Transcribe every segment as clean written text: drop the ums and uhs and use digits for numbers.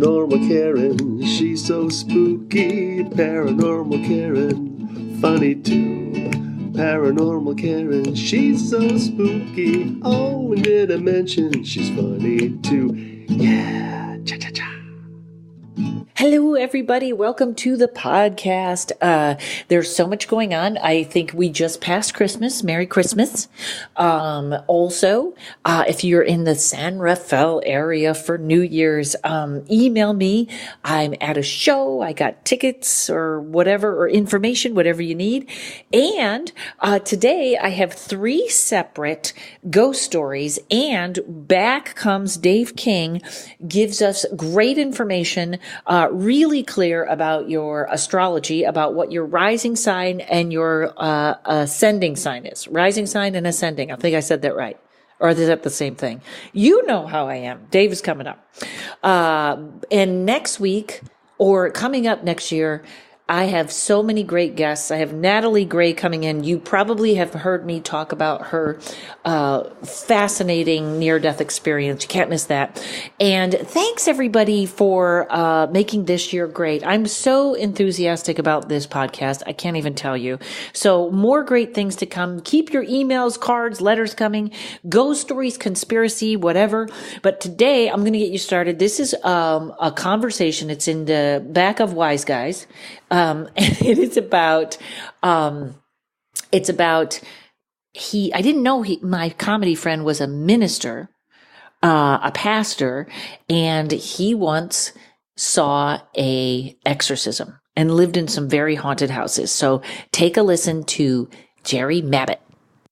Paranormal Karen, she's so spooky. Paranormal Karen, funny too. Paranormal Karen, she's so spooky. Oh, and did I mention she's funny too? Yeah, cha-cha-cha. Hello, everybody. Welcome to the podcast. There's so much going on. I think we just passed Christmas. Merry Christmas. Also, if you're in the San Rafael area for New Year's, email me. I'm at a show. I got tickets or whatever, or information, whatever you need. And today I have 3 separate ghost stories, and back comes Dave King, gives us great information, really clear about your astrology, about what your rising sign and your ascending sign is. Rising sign and ascending. I think I said that right. Or is that the same thing? You know how I am. Dave is coming up. And next week, or coming up next year, I have so many great guests. I have Natalie Gray coming in. You probably have heard me talk about her fascinating near-death experience. You can't miss that. And thanks, everybody, for making this year great. I'm so enthusiastic about this podcast. I can't even tell you. So more great things to come. Keep your emails, cards, letters coming. Ghost stories, conspiracy, whatever. But today, I'm going to get you started. This is a conversation. It's in the back of Wise Guys. And it is about, I didn't know my comedy friend was a minister, a pastor, and he once saw a exorcism and lived in some very haunted houses. So take a listen to Jerry Mabbot.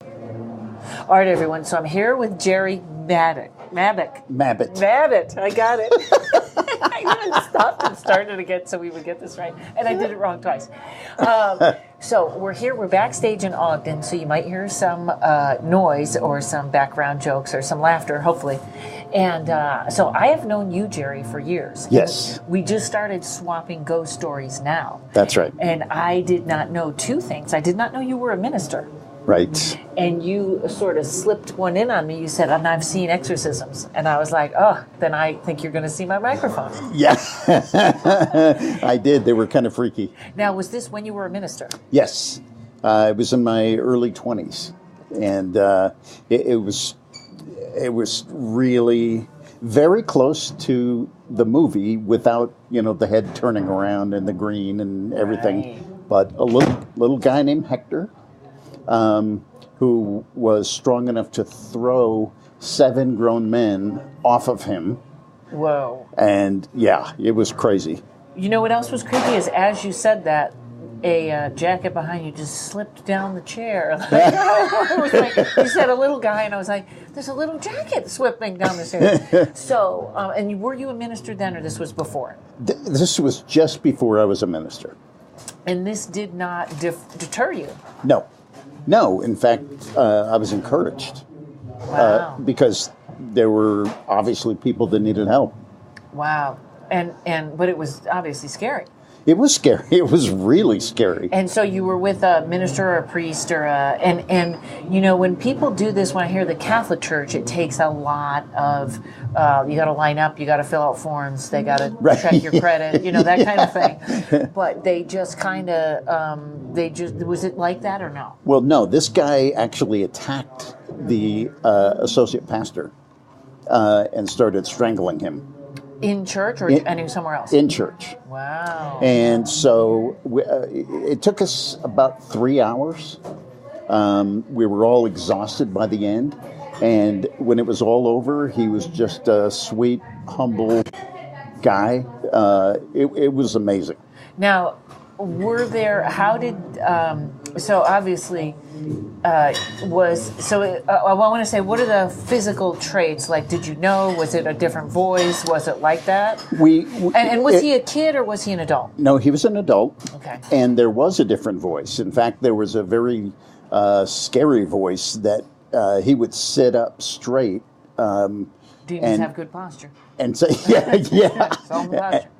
All right, everyone. So I'm here with Jerry Mabbot. I got it. I even stopped and started again so we would get this right. And I did it wrong twice. So we're here. We're backstage in Ogden. So you might hear some noise or some background jokes or some laughter, hopefully. And so I have known you, Jerry, for years. Yes. We just started swapping ghost stories now. That's right. And I did not know 2 things. I did not know you were a minister. Right. And you sort of slipped one in on me. You said, and I've seen exorcisms. And I was like, oh, then I think you're going to see my microphone. Yeah. I did. They were kind of freaky. Now, was this when you were a minister? Yes. I was in my early 20s. And it was really very close to the movie without, the head turning around and the green and everything. Right. But a little guy named Hector, who was strong enough to throw 7 grown men off of him. Whoa. And yeah, it was crazy. You know what else was creepy is as you said that, a jacket behind you just slipped down the chair. It was like, you said a little guy, and I was like, there's a little jacket slipping down the stairs. So, and were you a minister then, or this was before? This was just before I was a minister. And this did not deter you? No, in fact, I was encouraged. Wow. Because there were obviously people that needed help. Wow. But it was obviously scary. It was scary. It was really scary. And so you were with a minister or a priest or and when people do this, when I hear the Catholic Church, it takes a lot of, you got to line up, you got to fill out forms, they got to check your credit, that kind of thing. But they just kind of, was it like that or no? Well, no, this guy actually attacked the associate pastor and started strangling him. In church or somewhere else? In church. Wow. And so it took us about 3 hours. We were all exhausted by the end. And when it was all over, he was just a sweet, humble guy. It was amazing. Now, so obviously, I want to say, what are the physical traits? Like, did you know, was it a different voice? Was it like that? And was he a kid or was he an adult? No, he was an adult. Okay. And there was a different voice. In fact, there was a very scary voice that he would sit up straight. Demons have good posture. And say,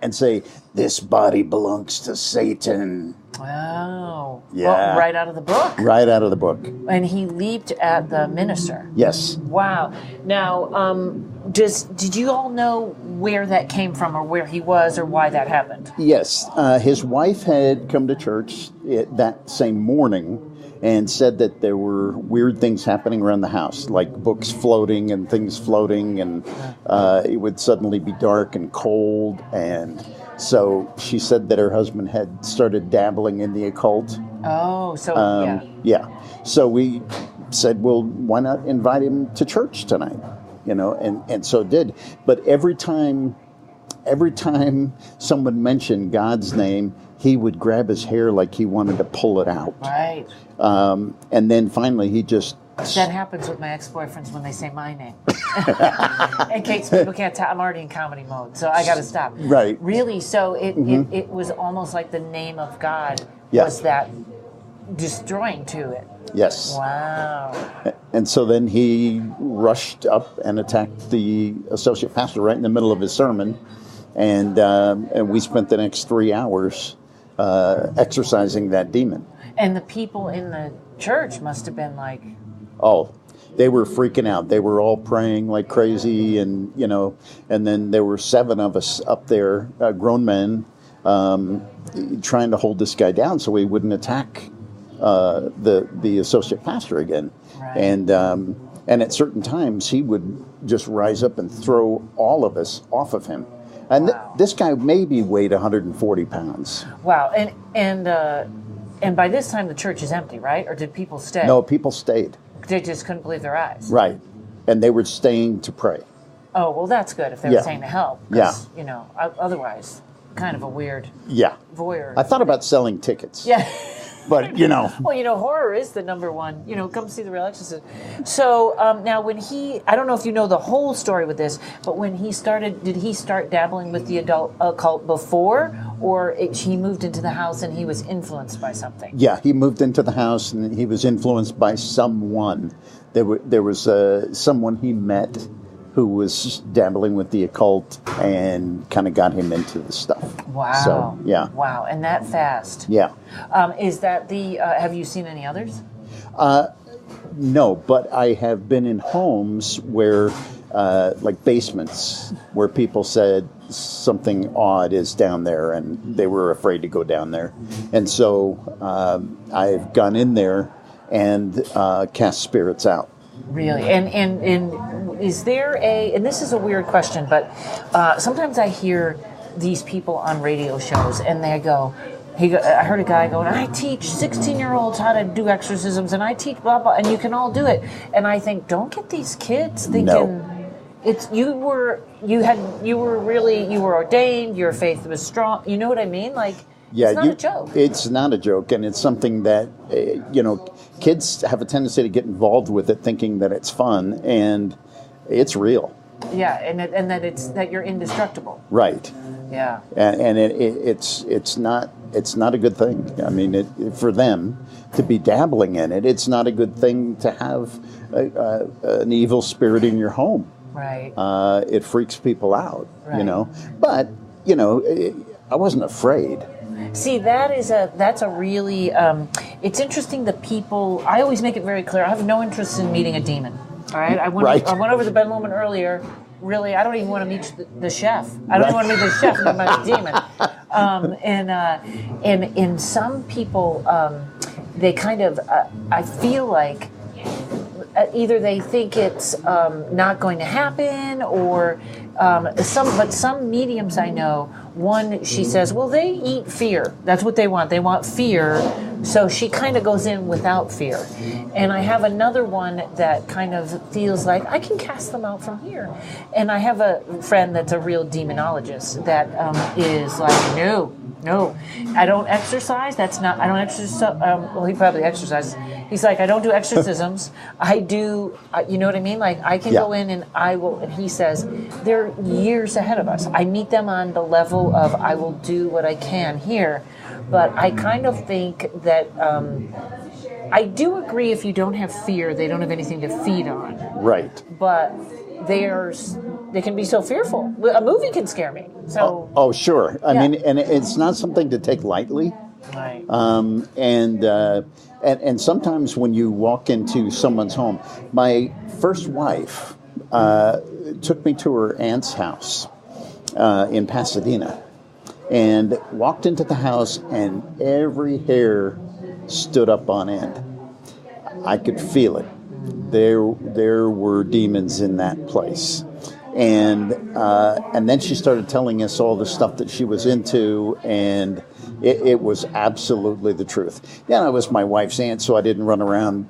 and say, this body belongs to Satan. Wow. Yeah. Well, right out of the book? Right out of the book. And he leaped at the minister? Yes. Wow. Now, Did you all know where that came from, or where he was, or why that happened? Yes. His wife had come to church that same morning and said that there were weird things happening around the house, like books floating and things floating, and it would suddenly be dark and cold. And so she said that her husband had started dabbling in the occult. Oh, so Yeah. So we said, well, why not invite him to church tonight? And so it did. But every time someone mentioned God's name, he would grab his hair like he wanted to pull it out. Right. And then finally he just... That happens with my ex-boyfriends when they say my name. In case people can't tell, I'm already in comedy mode, so I got to stop. Right. Really, so it was almost like the name of God was that destroying to it. Yes. Wow. And so then he rushed up and attacked the associate pastor right in the middle of his sermon, and we spent the next 3 hours exorcising that demon. And the people in the church must have been like... Oh, they were freaking out. They were all praying like crazy, and and then there were 7 of us up there, grown men, trying to hold this guy down so he wouldn't attack the associate pastor again. Right. And at certain times he would just rise up and throw all of us off of him. And this guy maybe weighed 140 pounds. Wow. And by this time the church is empty, right? Or did people stay? No, people stayed. They just couldn't believe their eyes. Right. And they were staying to pray. Oh, well, that's good if they were staying to help. Yeah. Otherwise, kind of a weird voyeur. I thought about selling tickets. Yeah. But, Well, horror is the number one. Come see the real exorcist. So now when I don't know if you know the whole story with this, but when he started, did he start dabbling with the adult occult before? Or he moved into the house and he was influenced by something? Yeah, he moved into the house and he was influenced by someone. There was someone he met who was dabbling with the occult and kind of got him into the stuff. Wow. So, yeah. Wow, and that fast. Yeah. Is that have you seen any others? No, but I have been in homes where, like basements, where people said something odd is down there and they were afraid to go down there. And so I've gone in there and cast spirits out. Really? And is there and this is a weird question, but sometimes I hear these people on radio shows and they go, I heard a guy going, I teach 16-year-olds how to do exorcisms and I teach blah, blah, and you can all do it. And I think, don't get these kids thinking you were ordained, your faith was strong. You know what I mean? Like, it's not a joke. It's not a joke, and it's something that, kids have a tendency to get involved with it thinking that it's fun, and it's real. Yeah, and that you're indestructible. Right. Yeah. And it's not a good thing. I mean, for them to be dabbling in it, it's not a good thing to have an evil spirit in your home. Right. It freaks people out, right. But, I wasn't afraid. See, that's a really, it's interesting the people, I always make it very clear, I have no interest in meeting a demon, all right? I went over the Ben Lomond earlier, really, I don't even want to meet the chef. I don't even want to meet the chef, not my demon. And some people, they kind of, I feel like, either they think it's not going to happen, or some mediums I know. One, she says, well, they eat fear. That's what they want. They want fear. So she kind of goes in without fear. And I have another one that kind of feels like I can cast them out from here. And I have a friend that's a real demonologist that is like, no, I don't exercise. I don't exercise. Well, he probably exercises. He's like, I don't do exorcisms. I do, you know what I mean? Like, I can go in and I will, and he says, they're years ahead of us. I meet them on the level of I will do what I can here. But I kind of think that I do agree if you don't have fear, they don't have anything to feed on. Right. But they can be so fearful. A movie can scare me. So. Oh, sure. I mean, and it's not something to take lightly. Right. And sometimes when you walk into someone's home, my first wife took me to her aunt's house in Pasadena, and walked into the house, and every hair stood up on end. I could feel it. There were demons in that place. And then she started telling us all the stuff that she was into, and it was absolutely the truth. Yeah, I was my wife's aunt, so I didn't run around,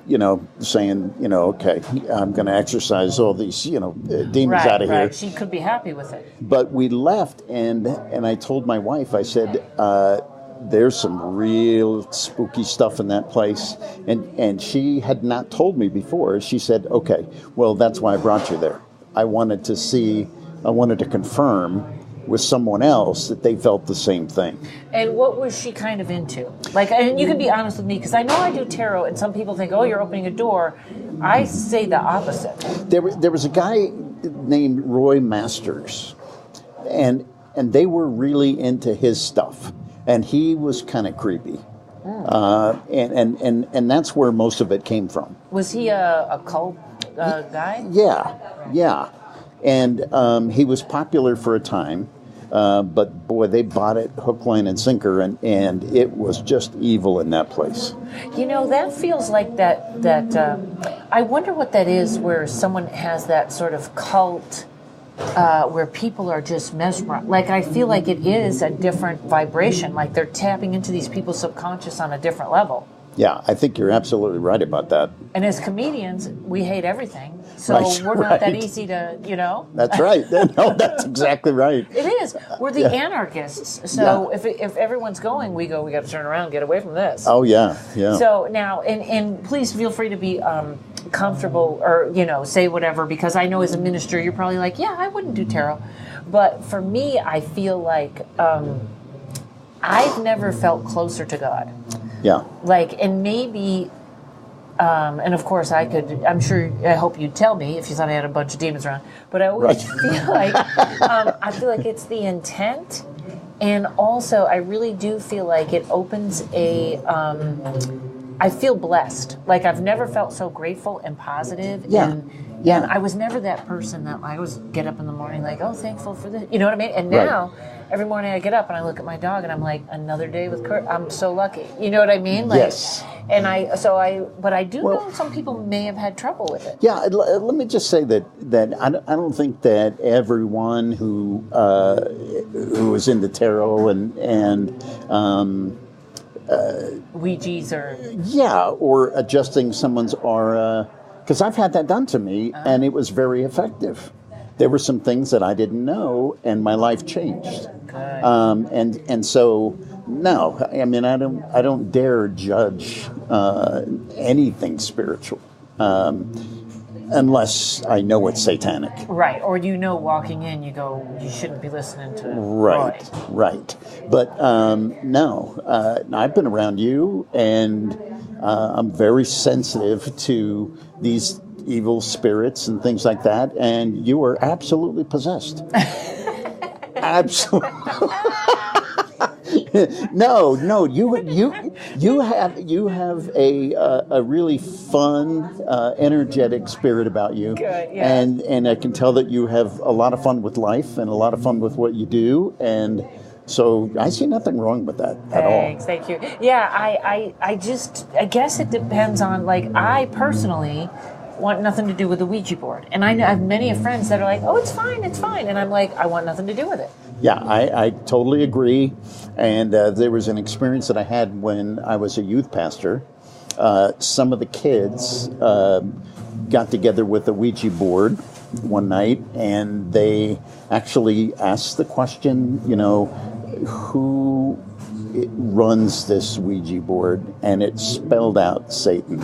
saying, okay, I'm going to exorcise all these, demons out of here. Right. She could be happy with it. But we left, and I told my wife, I said, there's some real spooky stuff in that place. And she had not told me before. She said, okay, well, that's why I brought you there. I wanted to confirm with someone else that they felt the same thing. And what was she kind of into? Like, and you can be honest with me, because I know I do tarot, and some people think, oh, you're opening a door. I say the opposite. There was a guy named Roy Masters, and they were really into his stuff, and he was kind of creepy. And that's where most of it came from. Was he a cult guy? Yeah. And he was popular for a time, but boy, they bought it hook, line, and sinker, and it was just evil in that place. That feels like that I wonder what that is, where someone has that sort of cult, where people are just mesmerized. Like, I feel like it is a different vibration, like they're tapping into these people's subconscious on a different level. Yeah, I think you're absolutely right about that. And as comedians, we hate everything. So we're not that easy to, That's right. No, that's exactly right. It is. We're the anarchists. So if everyone's going, we got to turn around and get away from this. Oh, yeah. So now, and please feel free to be comfortable or, say whatever, because I know as a minister, you're probably like, yeah, I wouldn't do tarot. But for me, I feel like I've never felt closer to God. Yeah. Like, and maybe, and of course I hope you'd tell me if you thought I had a bunch of demons around, but I always feel like, it's the intent. And also I really do feel like it opens I feel blessed. Like, I've never felt so grateful and positive. And I was never that person that I always get up in the morning like, oh, thankful for this. You know what I mean? And now, every morning I get up and I look at my dog and I'm like, another day with Kurt. I'm so lucky. You know what I mean? Like, yes. But I do know some people may have had trouble with it. Yeah, let me just say that I don't think that everyone who is into tarot and Ouija's or adjusting someone's aura, because I've had that done to me, and it was very effective. There were some things that I didn't know, and my life changed. Good. And so no, I mean I don't dare judge anything spiritual unless I know it's satanic. Right, or walking in, you go, you shouldn't be listening to. Right. But no, I've been around you, and I'm very sensitive to these evil spirits and things like that, and you are absolutely possessed. Absolutely. No, you have a really fun, energetic spirit about you. Good, yeah. And I can tell that you have a lot of fun with life and a lot of fun with what you do, and so I see nothing wrong with that at all. Thanks, thank you. Yeah, I guess it depends on, like, I personally want nothing to do with the Ouija board. And I have many friends that are like, oh, it's fine. And I'm like, I want nothing to do with it. Yeah, I totally agree. And there was an experience that I had when I was a youth pastor. Some of the kids got together with a Ouija board one night, and they actually asked the question, who runs this Ouija board? And it spelled out Satan.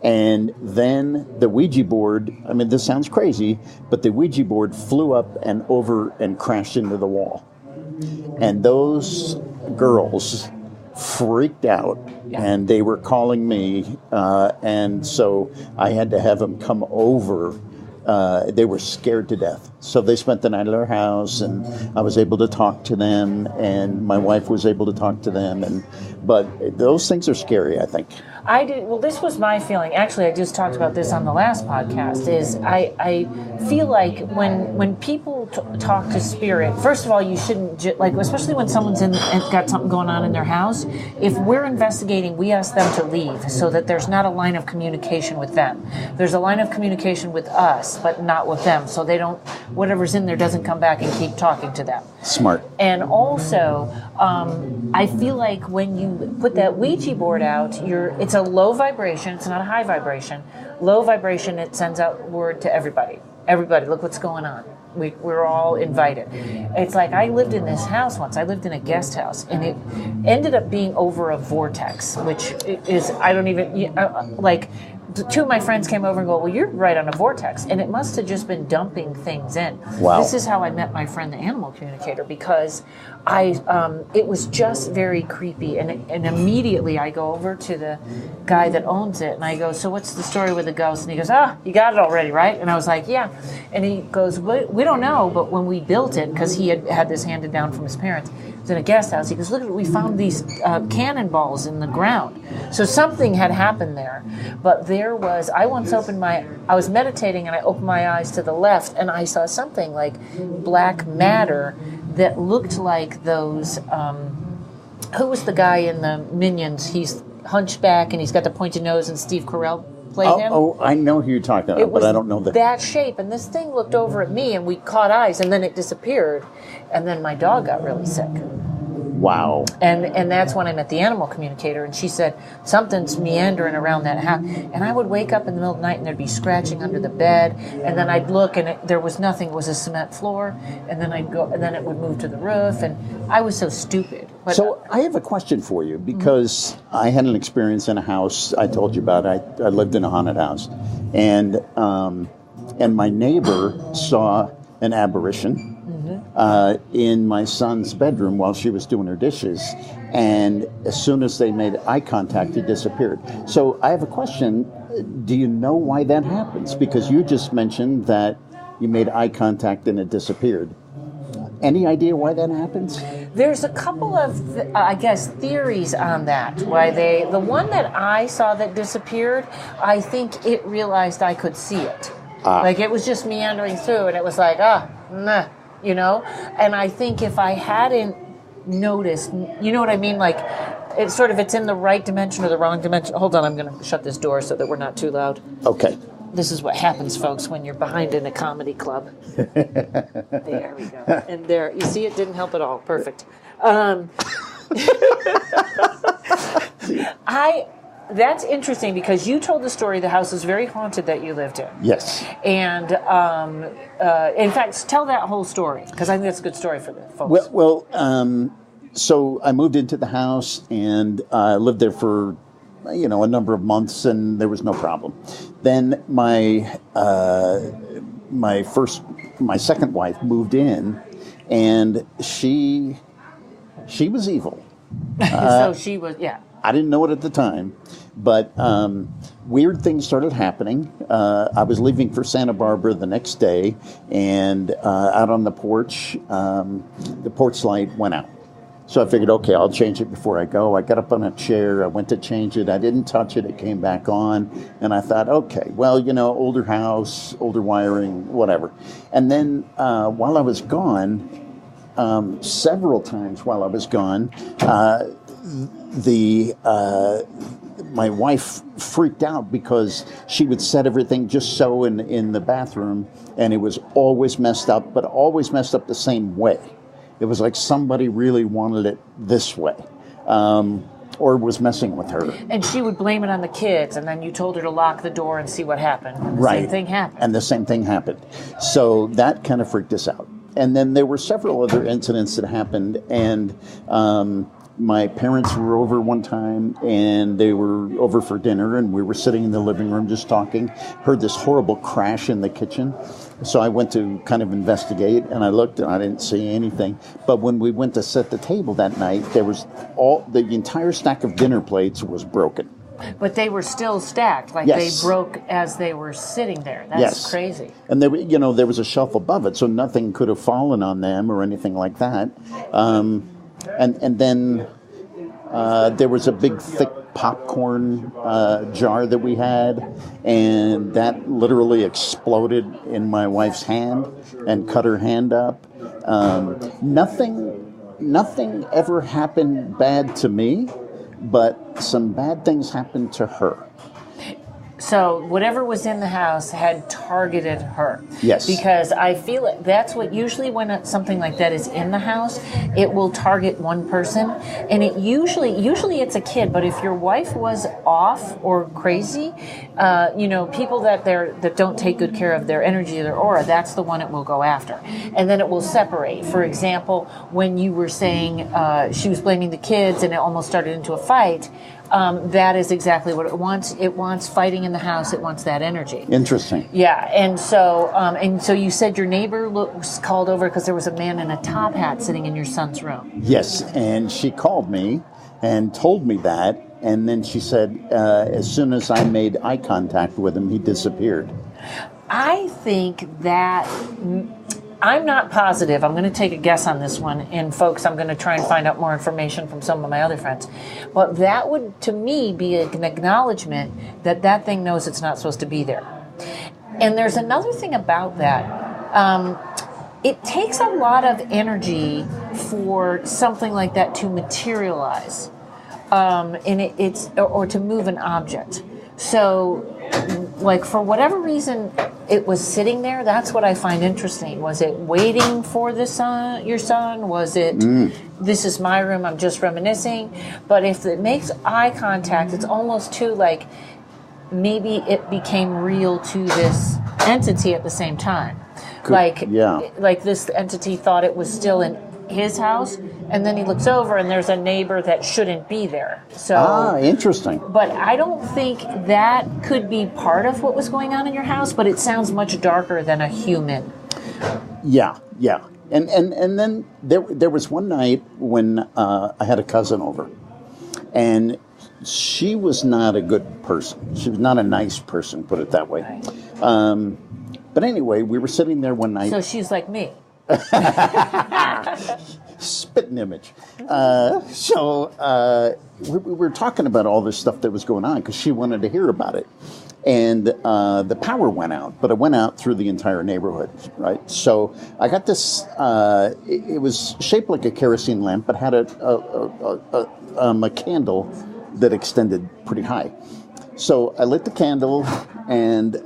And then the Ouija board, I mean, this sounds crazy, but the Ouija board flew up and over and crashed into the wall. And those girls freaked out, and they were calling me, and so I had to have them come over. They were scared to death. So they spent the night at our house, and I was able to talk to them, and my wife was able to talk to them. But those things are scary, I think. I did. Well, this was my feeling. Actually, I just talked about this on the last podcast. Is I feel like when people talk to spirit, first of all, you shouldn't like, especially when someone's and got something going on in their house. If we're investigating, we ask them to leave so that there's not a line of communication with them. There's a line of communication with us, but not with them. So they don't, whatever's in there doesn't come back and keep talking to them. Smart. And also, I feel like when you put that Ouija board out, it's a low vibration. It's not a high vibration. Low vibration, it sends out word to everybody. Everybody, look what's going on. We're all invited. It's like I lived in this house once. I lived in a guest house, and it ended up being over a vortex, which is, I don't even, like, two of my friends came over and go, well, you're right on a vortex. And it must have just been dumping things in. Wow. This is how I met my friend, the animal communicator, because it was just very creepy. And immediately I go over to the guy that owns it, and I go, so what's the story with the ghost? And he goes, you got it already, right? And I was like, yeah. And he goes, we don't know, but when we built it, because he had this handed down from his parents, it was in a guest house, he goes, look, we found these cannonballs in the ground. So something had happened there. But there was, I was meditating, and I opened my eyes to the left, and I saw something like black matter that looked like those, who was the guy in the Minions? He's hunchback, and he's got the pointed nose, and Steve Carell played him. Oh, I know who you're talking about, but I don't know that shape. And this thing looked over at me, and we caught eyes, and then it disappeared, and then my dog got really sick. Wow. And that's when I met the animal communicator, and she said, something's meandering around that house. And I would wake up in the middle of the night, and there'd be scratching under the bed, and then I'd look, and there was nothing. It was a cement floor, and then I'd go, and then it would move to the roof, and I was so stupid. But, so I have a question for you, because I had an experience in a house I told you about. I lived in a haunted house, and my neighbor saw an apparition in my son's bedroom while she was doing her dishes, and as soon as they made eye contact, he disappeared. So I have a question. Do you know why that happens? Because you just mentioned that you made eye contact and it disappeared. Any idea why that happens? There's a couple of, I guess, theories on that. The one that I saw that disappeared, I think it realized I could see it. Like it was just meandering through, and it was like, nah. You know, and I think if I hadn't noticed, you know what I mean? Like, it's in the right dimension or the wrong dimension. Hold on, I'm going to shut this door so that we're not too loud. Okay. This is what happens, folks, when you're behind in a comedy club. There we go. And there, you see, it didn't help at all. Perfect. That's interesting, because you told the story the house is very haunted that you lived in. Yes. And in fact, tell that whole story, because I think that's a good story for the folks. So I moved into the house and lived there for a number of months, and there was no problem. Then my second wife moved in, and she was evil. So she was, yeah. I didn't know it at the time, but weird things started happening. I was leaving for Santa Barbara the next day, and out on the porch light went out. So I figured, okay, I'll change it before I go. I got up on a chair. I went to change it. I didn't touch it. It came back on. And I thought, okay, well, older house, older wiring, whatever. And then while I was gone, several times while I was gone, my wife freaked out, because she would set everything just so in the bathroom, and it was always messed up, but always messed up the same way. It was like somebody really wanted it this way, or was messing with her. And she would blame it on the kids, and then you told her to lock the door and see what happened. And the same thing happened. And the same thing happened. So that kind of freaked us out. And then there were several other incidents that happened, and my parents were over one time, and they were over for dinner, and we were sitting in the living room just talking. Heard this horrible crash in the kitchen. So I went to kind of investigate, and I looked, and I didn't see anything. But when we went to set the table that night, there was the entire stack of dinner plates was broken. But they were still stacked, like yes. They broke as they were sitting there. That's yes. crazy. And there was a shelf above it, so nothing could have fallen on them or anything like that. And then there was a big thick popcorn jar that we had, and that literally exploded in my wife's hand and cut her hand up. Nothing ever happened bad to me, but some bad things happened to her. So whatever was in the house had targeted her. Yes. Because I feel that's what usually when something like that is in the house, it will target one person, and it usually it's a kid. But if your wife was off or crazy, people that don't take good care of their energy, their aura, that's the one it will go after, and then it will separate. For example, when you were saying she was blaming the kids and it almost started into a fight. That is exactly what it wants. It wants fighting in the house. It wants that energy. Interesting. Yeah, and so you said your neighbor was called over because there was a man in a top hat sitting in your son's room. Yes, and she called me and told me that, and then she said as soon as I made eye contact with him, he disappeared. I think that... I'm not positive. I'm going to take a guess on this one. And folks, I'm going to try and find out more information from some of my other friends. But that would, to me, be an acknowledgement that that thing knows it's not supposed to be there. And there's another thing about that. It takes a lot of energy for something like that to materialize. Or to move an object. So, like, for whatever reason it was sitting there, that's what I find interesting. Was it waiting for your son? Was it, this is my room, I'm just reminiscing? But if it makes eye contact, it's almost too, like, maybe it became real to this entity at the same time. Like this entity thought it was still in his house, and then he looks over and there's a neighbor that shouldn't be there. So interesting. But I don't think that could be part of what was going on in your house, but it sounds much darker than a human. Yeah. And then there was one night when I had a cousin over, and she was not a good person. She was not a nice person, put it that way. Right. But anyway, we were sitting there one night. So she's like me. Spitting image. We were talking about all this stuff that was going on because she wanted to hear about it. And the power went out, but it went out through the entire neighborhood, right? So I got this, it was shaped like a kerosene lamp, but had a candle that extended pretty high. So I lit the candle, and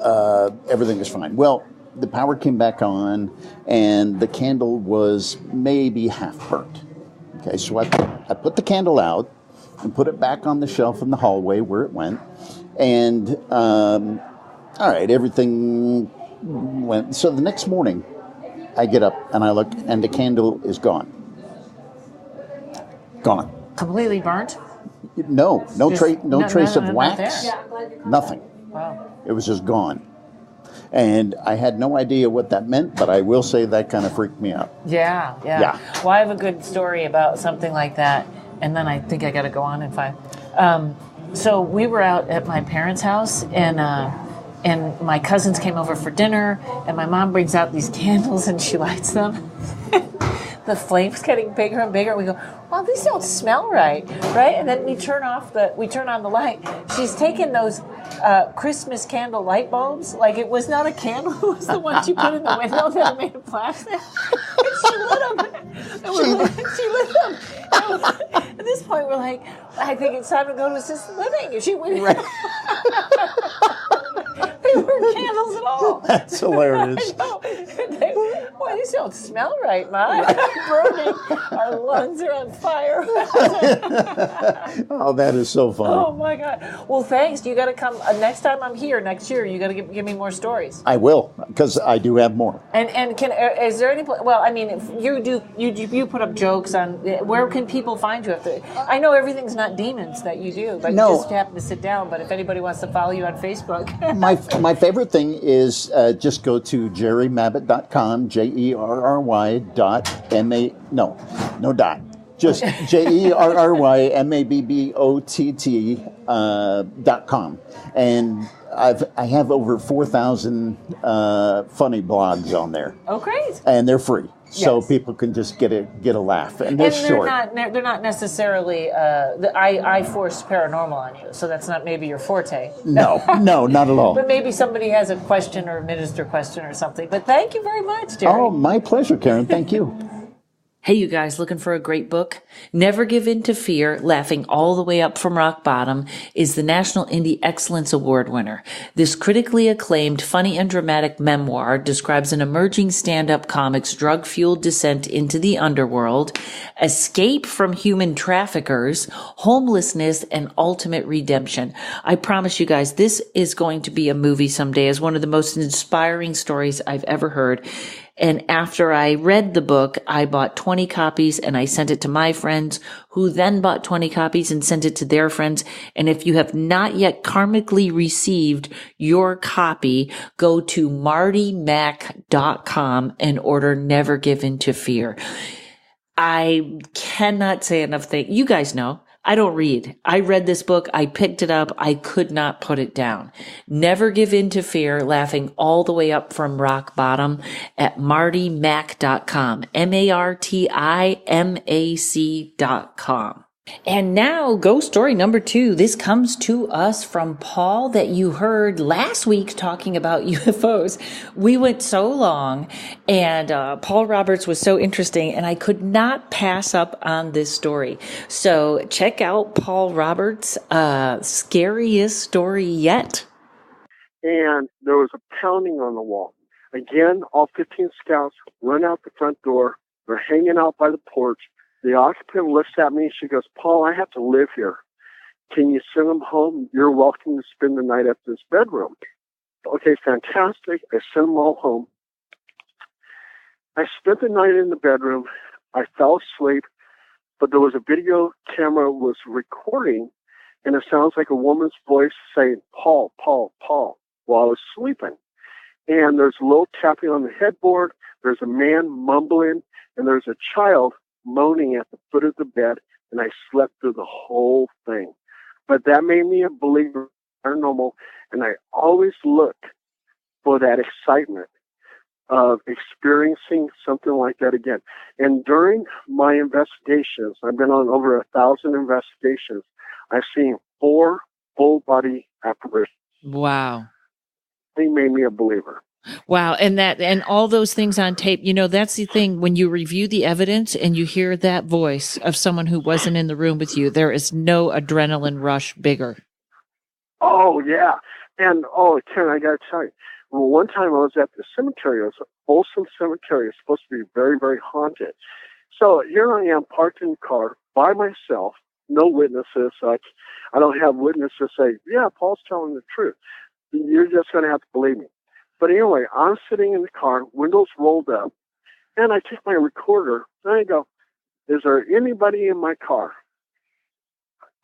everything was fine. Well, the power came back on, and the candle was maybe half burnt. Okay, so I put the candle out and put it back on the shelf in the hallway where it went. And, all right, everything went. So the next morning, I get up and I look, and the candle is gone. Gone. Completely burnt? No trace of wax. Nothing. Wow. It was just gone. And I had no idea what that meant, but I will say that kind of freaked me out. Yeah. Well, I have a good story about something like that, and then I think I got to go on in 5. So we were out at my parents' house, and my cousins came over for dinner, and my mom brings out these candles, and she lights them. The flames getting bigger and bigger. We go, well, these don't smell right? And then we turn on the light. She's taken those Christmas candle light bulbs. Like, it was not a candle. It was the ones you put in the window that are made of plastic. And she lit them. She lit them. At this point, we're like, I think it's time to go to assisted living. And she went. Right. They weren't candles at all. That's hilarious. Boy, these don't smell right, Ma. Burning. Our lungs are on fire. Oh, that is so funny. Oh, my God. Well, thanks. You got to come. Next time I'm here, next year, you got to give me more stories. I will, because I do have more. And is there any... Well, I mean, if you put up jokes on... Where can people find you? I know everything's not demons that you do, but you just happen to sit down. But if anybody wants to follow you on Facebook... My favorite thing is just go to jerrymabbot.com, JERRY.MA... No dot. Just JERRYMABBOTT.com. And I have over 4,000 funny blogs on there. Oh, great. And they're free. so Yes. people can just get a laugh. And And they're they're short. not necessarily. I forced paranormal on you, so that's not maybe your forte. No, not at all. But maybe somebody has a question or a minister question or something. But thank you very much, Jerry. Oh, my pleasure, Karen. Thank you. Hey, you guys, looking for a great book? Never Give In to Fear, Laughing All the Way Up from Rock Bottom is the National Indie Excellence Award winner. This critically acclaimed, funny and dramatic memoir describes an emerging stand-up comic's drug-fueled descent into the underworld, escape from human traffickers, homelessness, and ultimate redemption. I promise you guys, this is going to be a movie someday as one of the most inspiring stories I've ever heard. And after I read the book, I bought 20 copies and I sent it to my friends, who then bought 20 copies and sent it to their friends. And if you have not yet karmically received your copy, go to martymac.com and order Never Give In to Fear. I cannot say enough things. You guys know. I don't read. I read this book. I picked it up. I could not put it down. Never Give In to Fear, Laughing All the Way Up from Rock Bottom at martymac.com. martymac.com. And now, ghost story number 2. This comes to us from Paul that you heard last week talking about UFOs. We went so long, and Paul Roberts was so interesting, and I could not pass up on this story. So check out Paul Roberts' scariest story yet. And there was a pounding on the wall. Again, all 15 scouts run out the front door. They're hanging out by the porch. The occupant looks at me. She goes, "Paul, I have to live here. Can you send them home? You're welcome to spend the night at this bedroom." Okay, fantastic. I sent them all home. I spent the night in the bedroom. I fell asleep, but there was a video camera was recording, and it sounds like a woman's voice saying, "Paul, Paul, Paul," while I was sleeping. And there's a little tapping on the headboard. There's a man mumbling, and there's a child moaning at the foot of the bed, and I slept through the whole thing. But that made me a believer in paranormal, and I always look for that excitement of experiencing something like that again. And during my investigations, I've been on over 1,000 investigations, I've seen 4 full-body apparitions. Wow. They made me a believer. Wow. And all those things on tape, that's the thing. When you review the evidence and you hear that voice of someone who wasn't in the room with you, there is no adrenaline rush bigger. Oh, yeah. And, Karen, I got to tell you, well, one time I was at the cemetery. It was Folsom Cemetery. It's supposed to be very, very haunted. So here I am parked in the car by myself, no witnesses. I don't have witnesses say, "Yeah, Paul's telling the truth." You're just going to have to believe me. But anyway, I'm sitting in the car, windows rolled up, and I take my recorder, and I go, "Is there anybody in my car?"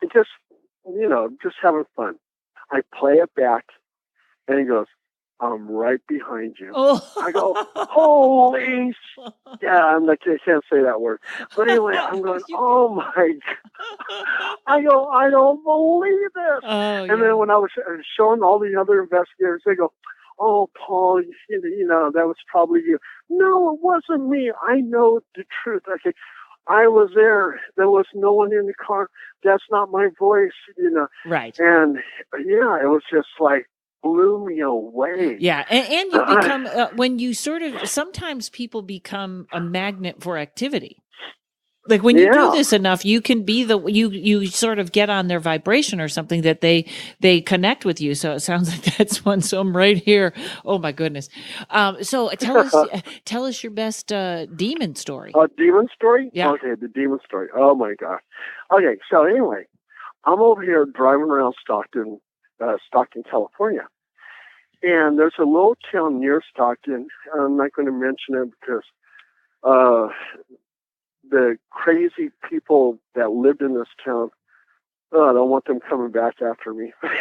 And just having fun. I play it back, and he goes, "I'm right behind you." Oh. I go, "Holy yeah," I'm like, I can't say that word. But anyway, I'm going, "Oh my God." I go, "I don't believe this." Oh, and then when I was showing all the other investigators, they go, "Oh, Paul, that was probably you." No, it wasn't me. I know the truth. Okay, I was there. There was no one in the car. That's not my voice, Right. And yeah, it was just like blew me away. Yeah. And you become, when you sometimes people become a magnet for activity. Like when you do this enough, you can be you sort of get on their vibration or something that they connect with you. So it sounds like that's one. So I'm right here. Oh my goodness. So tell us your best demon story. Demon story? Yeah. Okay, the demon story. Oh my gosh. Okay, so anyway, I'm over here driving around Stockton, California. And there's a little town near Stockton. I'm not going to mention it because the crazy people that lived in this town, I don't want them coming back after me. But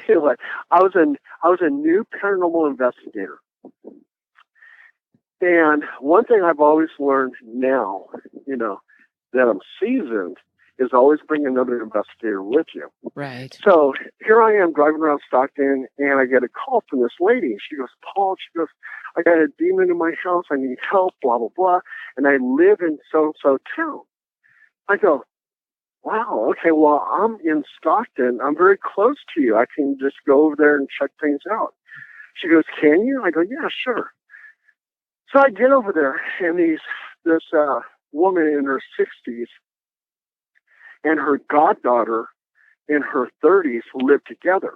anyway, I was a new paranormal investigator. And one thing I've always learned now, that I'm seasoned, is always bring another investigator with you. Right. So here I am driving around Stockton, and I get a call from this lady. She goes, "Paul," she goes, I got a demon in my house. I need help, blah, blah, blah. And I live in so-and-so town. I go, wow, okay, well, I'm in Stockton. I'm very close to you. I can just go over there and check things out. She goes, can you? I go, yeah, sure. So I get over there, and this woman in her 60s and her goddaughter in her 30s live together,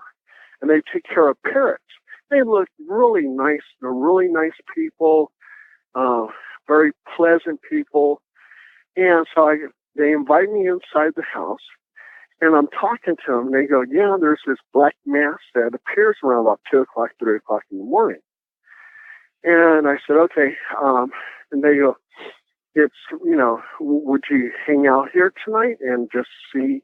and they take care of parrots. They look really nice. They're really nice people, very pleasant people. And so they invite me inside the house, and I'm talking to them. They go, yeah, there's this black mass that appears around about 2 o'clock, 3 o'clock in the morning. And I said, okay. And they go, it's, would you hang out here tonight and just see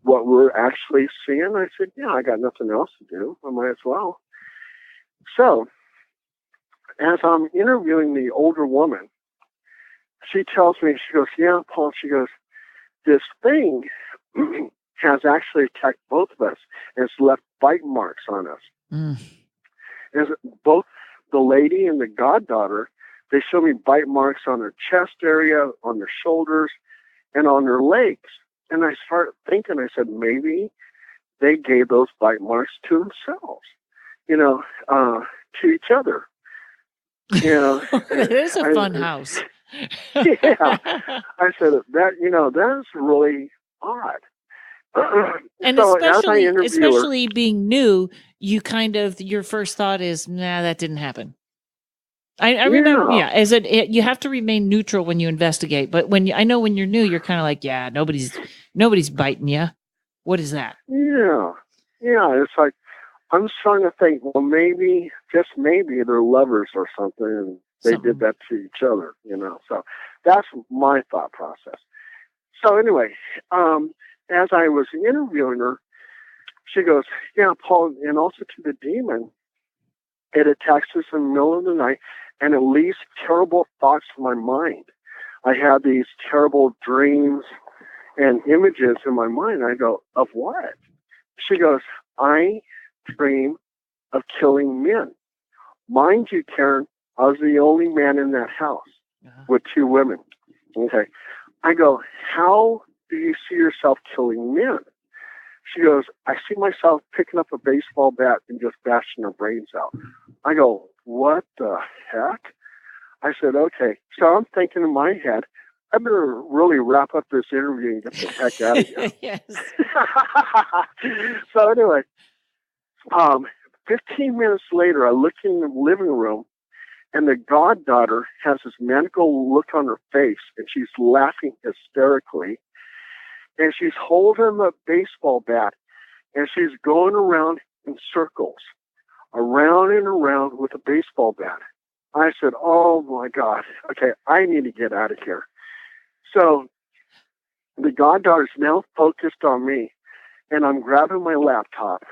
what we're actually seeing? I said, yeah, I got nothing else to do. I might as well. So as I'm interviewing the older woman, she tells me, she goes, yeah, Paul, she goes, this thing has actually attacked both of us and it's left bite marks on us. Mm. And both the lady and the goddaughter, they show me bite marks on their chest area, on their shoulders, and on their legs. And I started thinking, I said, maybe they gave those bite marks to themselves, to each other. It is a fun house. Yeah. I said, that is really odd. And so especially being new, you your first thought is, nah, that didn't happen. I remember, you have to remain neutral when you investigate. But when you're new, you're kind of like, yeah, nobody's biting you. What is that? Yeah. It's like, I'm just trying to think, well, maybe, just maybe they're lovers or something. And they did that to each other, So that's my thought process. So anyway, as I was interviewing her, she goes, yeah, Paul, and also to the demon, it attacks us in the middle of the night, and it leaves terrible thoughts in my mind. I have these terrible dreams and images in my mind. I go, of what? She goes, I dream of killing men. Mind you, Karen, I was the only man in that house with 2 women. Okay. I go, how do you see yourself killing men? She goes, I see myself picking up a baseball bat and just bashing their brains out. I go, what the heck? I said, okay. So I'm thinking in my head, I better really wrap up this interview and get the heck out of here. Yes. So anyway, 15 minutes later, I look in the living room, and the goddaughter has this maniacal look on her face, and she's laughing hysterically. And she's holding a baseball bat, and she's going around in circles, around and around with a baseball bat. I said, oh, my God. Okay, I need to get out of here. So the goddaughter's now focused on me, and I'm grabbing my laptop,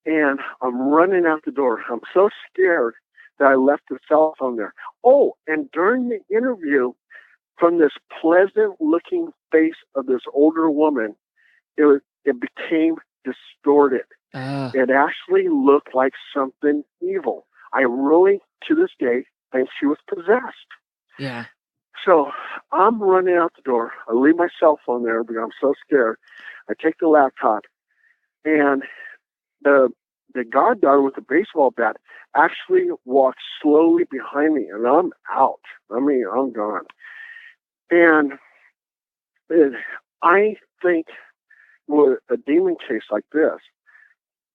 and I'm running out the door. I'm so scared that I left the cell phone there. Oh, and during the interview, from this pleasant-looking face of this older woman, it became distorted. It actually looked like something evil. I really, to this day, think she was possessed. Yeah. So I'm running out the door. I leave my cell phone there because I'm so scared. I take the laptop, and the goddaughter with the baseball bat actually walks slowly behind me, and I'm out. I mean, I'm gone. And I think with a demon case like this,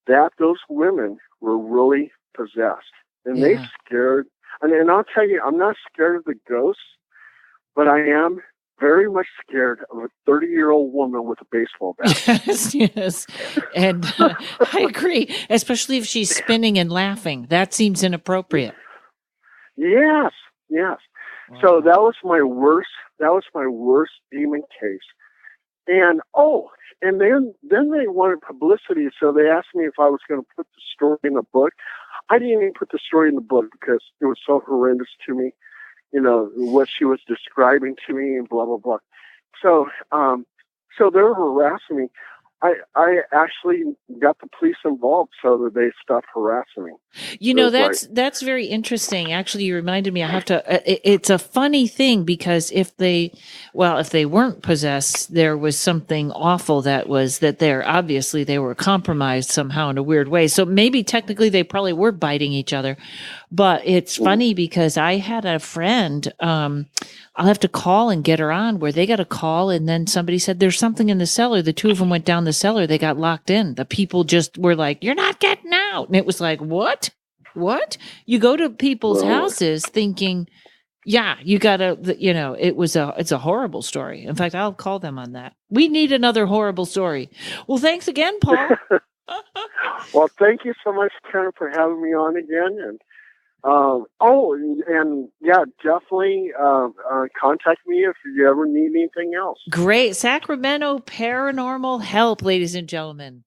that those women were really possessed. And they scared. And I'll tell you, I'm not scared of the ghosts, but I am very much scared of a 30-year-old woman with a baseball bat. Yes. And I agree, especially if she's spinning and laughing. That seems inappropriate. Yes. Wow. So that was my worst demon case. And then they wanted publicity, so they asked me if I was going to put the story in the book. I didn't even put the story in the book because it was so horrendous to me, what she was describing to me and blah, blah, blah. So they were harassing me. I actually got the police involved so that they stopped harassing me. You know, that's very interesting. Actually, you reminded me. I have to. It's a funny thing because if they weren't possessed, there was something awful that they're obviously they were compromised somehow in a weird way. So maybe technically they probably were biting each other. But it's funny because I had a friend. I'll have to call and get her on where they got a call and then somebody said there's something in the cellar. The two of them went down the cellar. They got locked in. The people just were like, "You're not getting out." And it was like, what? You go to people's houses thinking, yeah, you gotta, it's a horrible story. In fact, I'll call them on that. We need another horrible story. Well, thanks again, Paul. Well, thank you so much, Karen, for having me on again. And definitely contact me if you ever need anything else. Great. Sacramento Paranormal Help, ladies and gentlemen.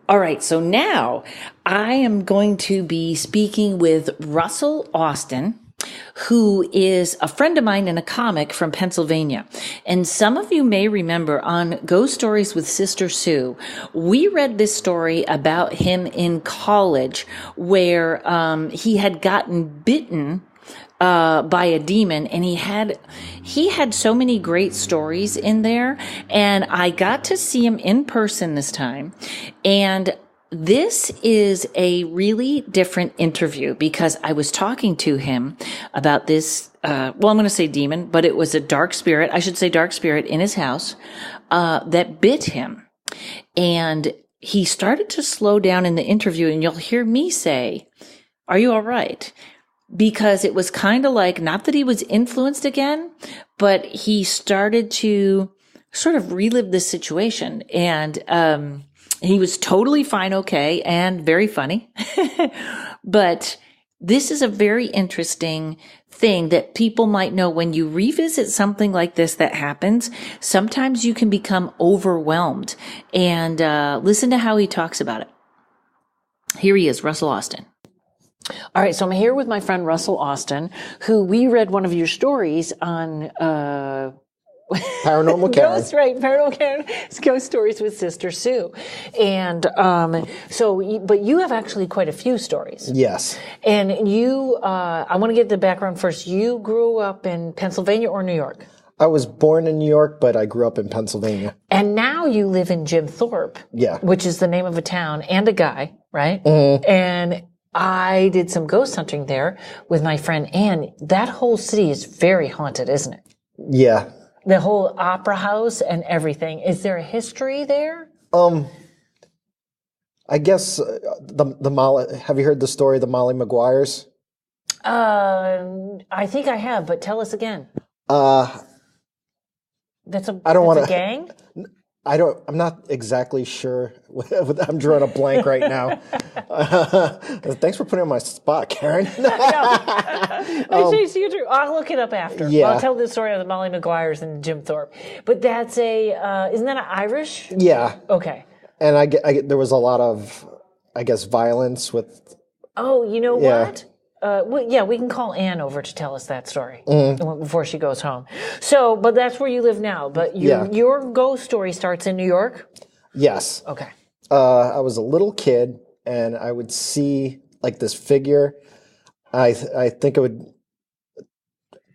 All right, so now I am going to be speaking with Russel Austin, who is a friend of mine and a comic from Pennsylvania. And some of you may remember on Ghost Stories with Sister Sue, we read this story about him in college where he had gotten bitten by a demon, and he had so many great stories in there, and I got to see him in person this time. And this is a really different interview because I was talking to him about this, I'm going to say demon, but it was a dark spirit in his house, that bit him. And he started to slow down in the interview, and you'll hear me say, "Are you all right?" Because it was kind of like, not that he was influenced again, but he started to sort of relive this situation. And he was totally fine, okay, and very funny. But this is a very interesting thing that people might know. When you revisit something like this that happens, sometimes you can become overwhelmed. And listen to how he talks about it. Here he is, Russel Austin. All right, so I'm here with my friend Russel Austin, who we read one of your stories on Paranormal Karen. Paranormal Karen. It's Ghost Stories with Sister Sue. And but you have actually quite a few stories. Yes. And you, I want to get the background first. You grew up in Pennsylvania or New York? I was born in New York, but I grew up in Pennsylvania. And now you live in Jim Thorpe. Yeah. Which is the name of a town and a guy, right? Mm-hmm. And I did some ghost hunting there with my friend Ann. That whole city is very haunted, isn't it? Yeah. The whole opera house and everything. Is there a history there? I guess the Molly. Have you heard the story of the Molly Maguires? I think I have, but tell us again. That's a gang? I'm not exactly sure. I'm drawing a blank right now. Thanks for putting me on my spot, Karen. I'll look it up after. Yeah. I'll tell the story of the Molly Maguires and Jim Thorpe. But that's isn't that an Irish? Yeah. Okay. And there was a lot of, I guess, violence with. Oh, you know what? We can call Ann over to tell us that story before she goes home. So, but that's where you live now. But your ghost story starts in New York? Yes. Okay. I was a little kid, and I would see like this figure. I think it would.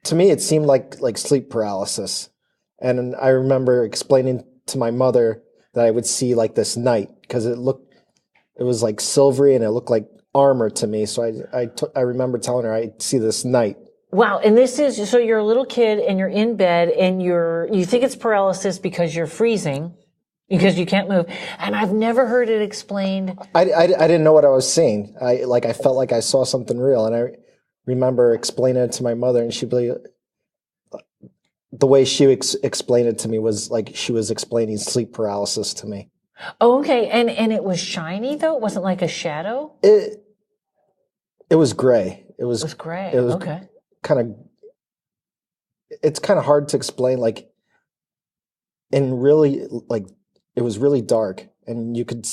To me, it seemed like sleep paralysis, and I remember explaining to my mother that I would see like this knight because it was like silvery and it looked like armor to me. So I remember telling her I see this knight. Wow. And this is, so you're a little kid and you're in bed and you think it's paralysis because you're freezing because you can't move. And I've never heard it explained. I didn't know what I was seeing. I felt like I saw something real. And I remember explaining it to my mother, and she'd be, the way she explained it to me was like she was explaining sleep paralysis to me. Oh, okay. And it was shiny though? It wasn't like a shadow? It was gray. It was gray. It was okay. It's kind of hard to explain, like, and really, like, it was really dark, and you could,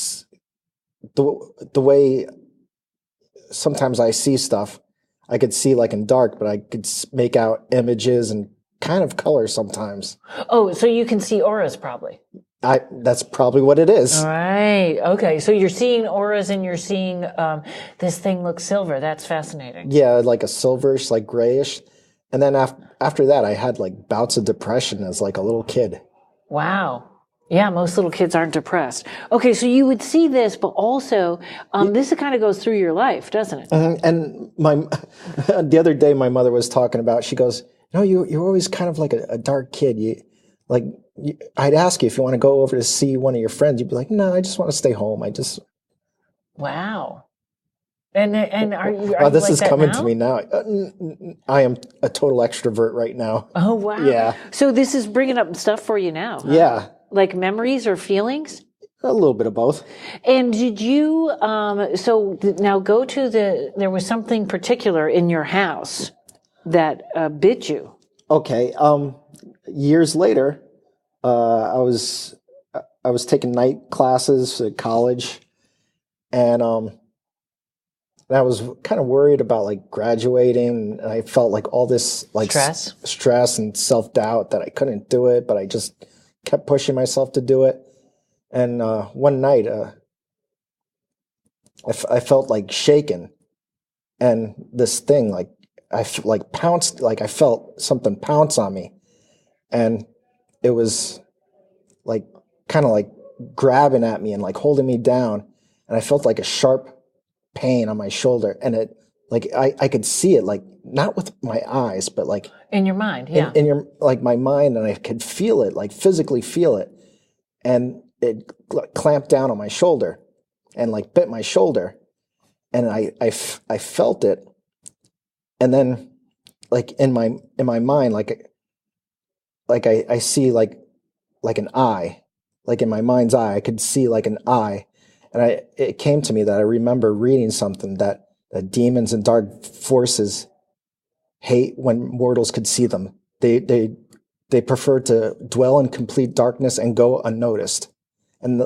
the way sometimes I see stuff, I could see like in dark, but I could make out images and kind of color sometimes. Oh, so you can see auras probably. That's probably what it is. All right. Okay. So you're seeing auras and you're seeing this thing looks silver. That's fascinating. Yeah, like a silverish, like grayish. And then after that, I had like bouts of depression as like a little kid. Wow. Yeah, most little kids aren't depressed. Okay, so you would see this, but also this kind of goes through your life, doesn't it? And the other day, my mother was talking about. She goes, "No, you're always kind of like a dark kid. I'd ask you if you want to go over to see one of your friends. You'd be like, no, I just want to stay home. Wow. And are you this like is that coming now? to me now. I am a total extrovert right now. Oh, wow. Yeah. So this is bringing up stuff for you now. Huh? Yeah. Like memories or feelings? A little bit of both. And did you, now go to there was something particular in your house that bit you. Okay. Years later, I was taking night classes at college, and I was kind of worried about like graduating. And I felt like all this like stress and self-doubt that I couldn't do it, but I just kept pushing myself to do it. And one night, I felt like shaken, and this thing pounced, like I felt something pounce on me, and it was like kind of like grabbing at me and like holding me down, and I felt like a sharp pain on my shoulder, and it like I could see it, like not with my eyes, but like in your mind, yeah, in your like my mind, and I could feel it, like physically feel it, and it clamped down on my shoulder and like bit my shoulder, and I felt it, and then like in my mind, like I see like an eye, like in my mind's eye, I could see like an eye, and it came to me that I remember reading something that demons and dark forces hate when mortals could see them. They prefer to dwell in complete darkness and go unnoticed. And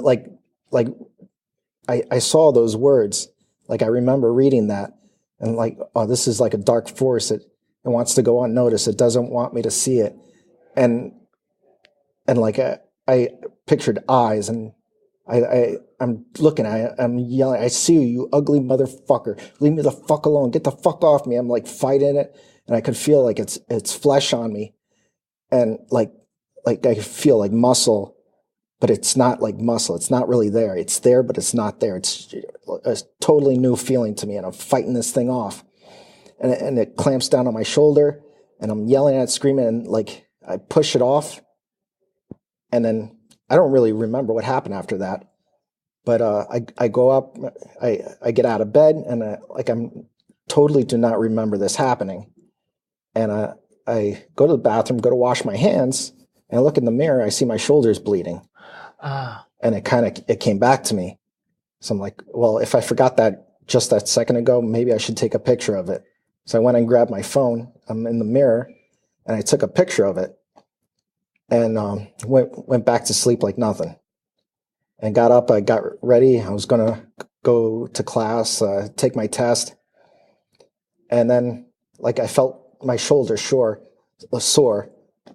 I saw those words, like I remember reading that, and like, oh, this is like a dark force. It wants to go unnoticed. It doesn't want me to see it. And like I pictured eyes, and I'm looking at it, I'm yelling, I see you, you ugly motherfucker. Leave me the fuck alone. Get the fuck off me. I'm like fighting it, and I could feel like it's flesh on me, and like I feel like muscle, but it's not like muscle. It's not really there. It's there, but it's not there. It's a totally new feeling to me, and I'm fighting this thing off, and it clamps down on my shoulder, and I'm yelling at it, screaming, and like I push it off, and then I don't really remember what happened after that, but I go up, I get out of bed, and I'm totally do not remember this happening, and I go to the bathroom, go to wash my hands, and I look in the mirror, I see my shoulders bleeding. And it came back to me. So I'm like, well, if I forgot that just that second ago, maybe I should take a picture of it. So I went and grabbed my phone. I'm in the mirror, and I took a picture of it, and went back to sleep like nothing. And got up, I got ready. I was gonna go to class, take my test, and then like I felt my shoulder sore,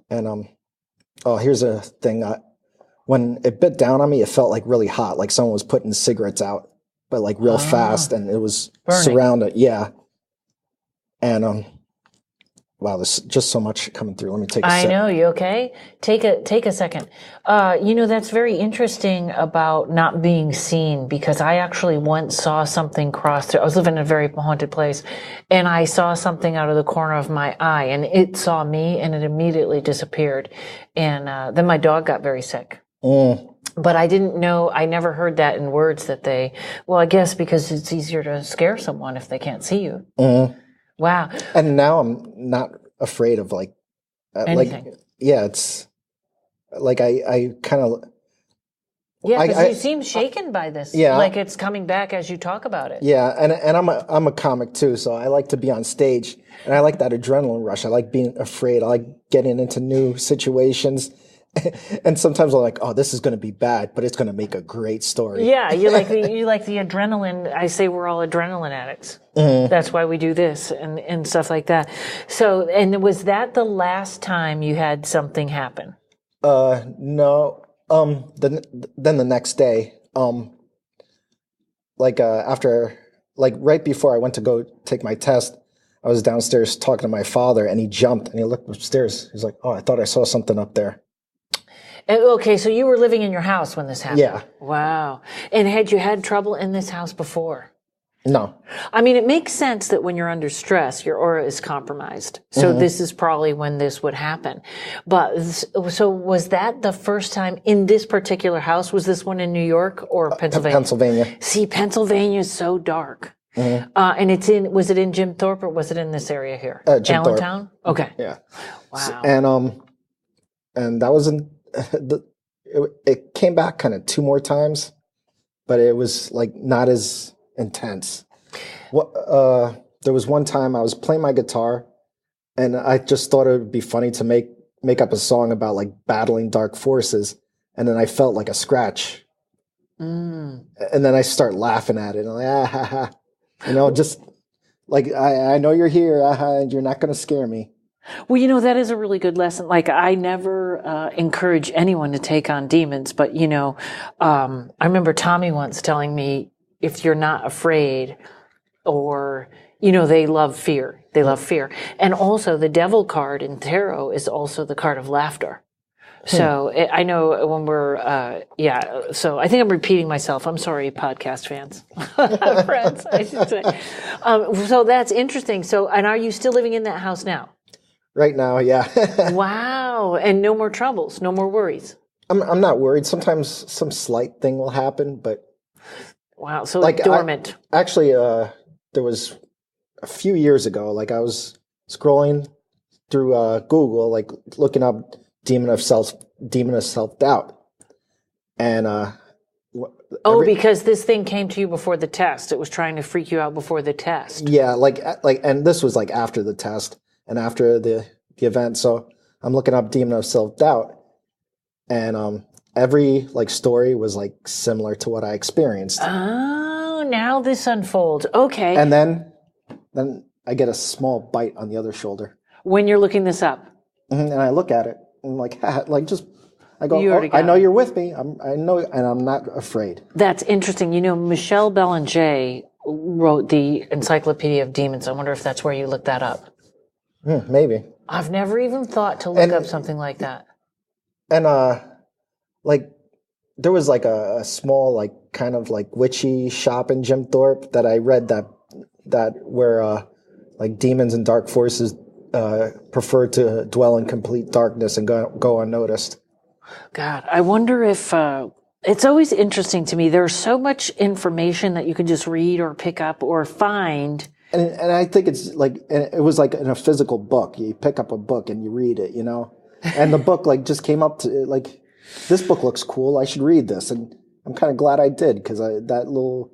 and oh, here's a thing. When it bit down on me, it felt like really hot, like someone was putting cigarettes out, but like real fast, and it was burning. Surrounded. Yeah. And wow, there's just so much coming through. Let me take a sip. I know, you okay? Take a second. That's very interesting about not being seen, because I actually once saw something cross through. I was living in a very haunted place, and I saw something out of the corner of my eye, and it saw me, and it immediately disappeared. And then my dog got very sick. But I didn't know, I never heard that in words that I guess because it's easier to scare someone if they can't see you. Wow. And now I'm not afraid of anything. It's like I kind of. Yeah, because you seem shaken by this. Yeah. Like it's coming back as you talk about it. Yeah, and I'm a comic too, so I like to be on stage, and I like that adrenaline rush. I like being afraid. I like getting into new situations. And sometimes I'm like, oh, this is going to be bad, but it's going to make a great story. Yeah, you like the adrenaline. I say we're all adrenaline addicts. That's why we do this and stuff like that. So, and was that the last time you had something happen? No. Then the next day, after, like right before I went to go take my test, I was downstairs talking to my father, and he jumped and he looked upstairs. He's like, "Oh, I thought I saw something up there." Okay, so you were living in your house when this happened? Yeah. Wow. And had you had trouble in this house before? No. I mean, it makes sense that when you're under stress, your aura is compromised. So this is probably when this would happen. But so was that the first time in this particular house? Was this one in New York or Pennsylvania? Pennsylvania. See, Pennsylvania is so dark. And was it in Jim Thorpe or was it in this area here? Jim Allentown? Thorpe. Okay. Yeah. Wow. And that was it came back kind of 2 more times, but it was like not as intense. There was one time I was playing my guitar, and I just thought it would be funny to make up a song about like battling dark forces, and then I felt like a scratch, and then I start laughing at it. I'm like, ah, ha, ha. Just like I know you're here, you're not going to scare me. Well, that is a really good lesson. Like, I never encourage anyone to take on demons, but, I remember Tommy once telling me, if you're not afraid, or, they love fear. They love fear. And also, the devil card in tarot is also the card of laughter. So I know when we're, so I think I'm repeating myself. I'm sorry, podcast fans. Friends, I should say. So that's interesting. So, and are you still living in that house now? Right now, yeah. Wow. And no more troubles, no more worries. I'm not worried. Sometimes some slight thing will happen, but wow, so like dormant. Actually, there was a few years ago, like I was scrolling through Google, like looking up demon of self-doubt. And because this thing came to you before the test. It was trying to freak you out before the test. Yeah, and this was like after the test. And after the event, so I'm looking up demon of self-doubt, and every like story was like similar to what I experienced. Oh, now this unfolds. Okay. And then I get a small bite on the other shoulder when you're looking this up. And I look at it and I'm like, I go, I know it. you're with me. I know, and I'm not afraid. That's interesting. Michelle Belanger wrote the Encyclopedia of Demons. I wonder if that's where you looked that up. Maybe. I've never even thought to look up something like that. And there was like a small like kind of like witchy shop in Jim Thorpe that I read that where like demons and dark forces prefer to dwell in complete darkness and go unnoticed. God, I wonder if it's always interesting to me. There's so much information that you can just read or pick up or find. And I think it's like, it was like in a physical book. You pick up a book and you read it, and the book like just came up to like, this book looks cool. I should read this. And I'm kind of glad I did, because that little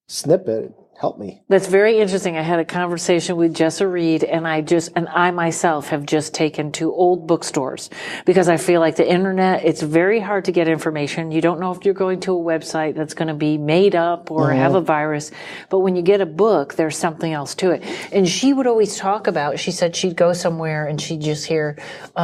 snippet helped me. That's very interesting. I had a conversation with Jessa Reed, and I myself have just taken to old bookstores, because I feel like the internet, it's very hard to get information. You don't know if you're going to a website that's going to be made up or have a virus. But when you get a book, there's something else to it. And she would always talk about, she said she'd go somewhere and she'd just hear,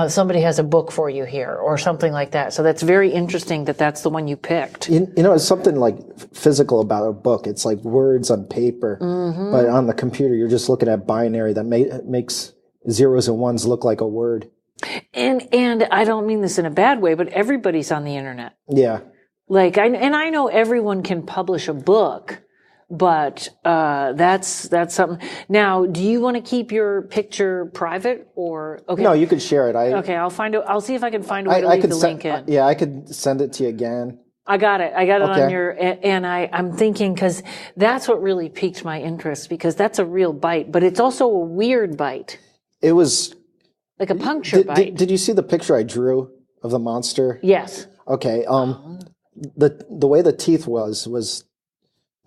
somebody has a book for you here, or something like that. So that's very interesting that that's the one you picked. It's something like physical about a book. It's like words on paper. But on the computer, you're just looking at binary that makes zeros and ones look like a word. And I don't mean this in a bad way, but everybody's on the internet. Yeah. Like, I know everyone can publish a book, but that's something. Now, do you want to keep your picture private, or okay? No, you could share it. I'll see if I can find a way to leave the link in. Yeah, I could send it to you again. I got it Okay. on your, and I'm thinking, because that's what really piqued my interest, because that's a real bite, but it's also a weird bite. It was like a puncture bite. Did you see the picture I drew of the monster? Yes. Okay. The way the teeth was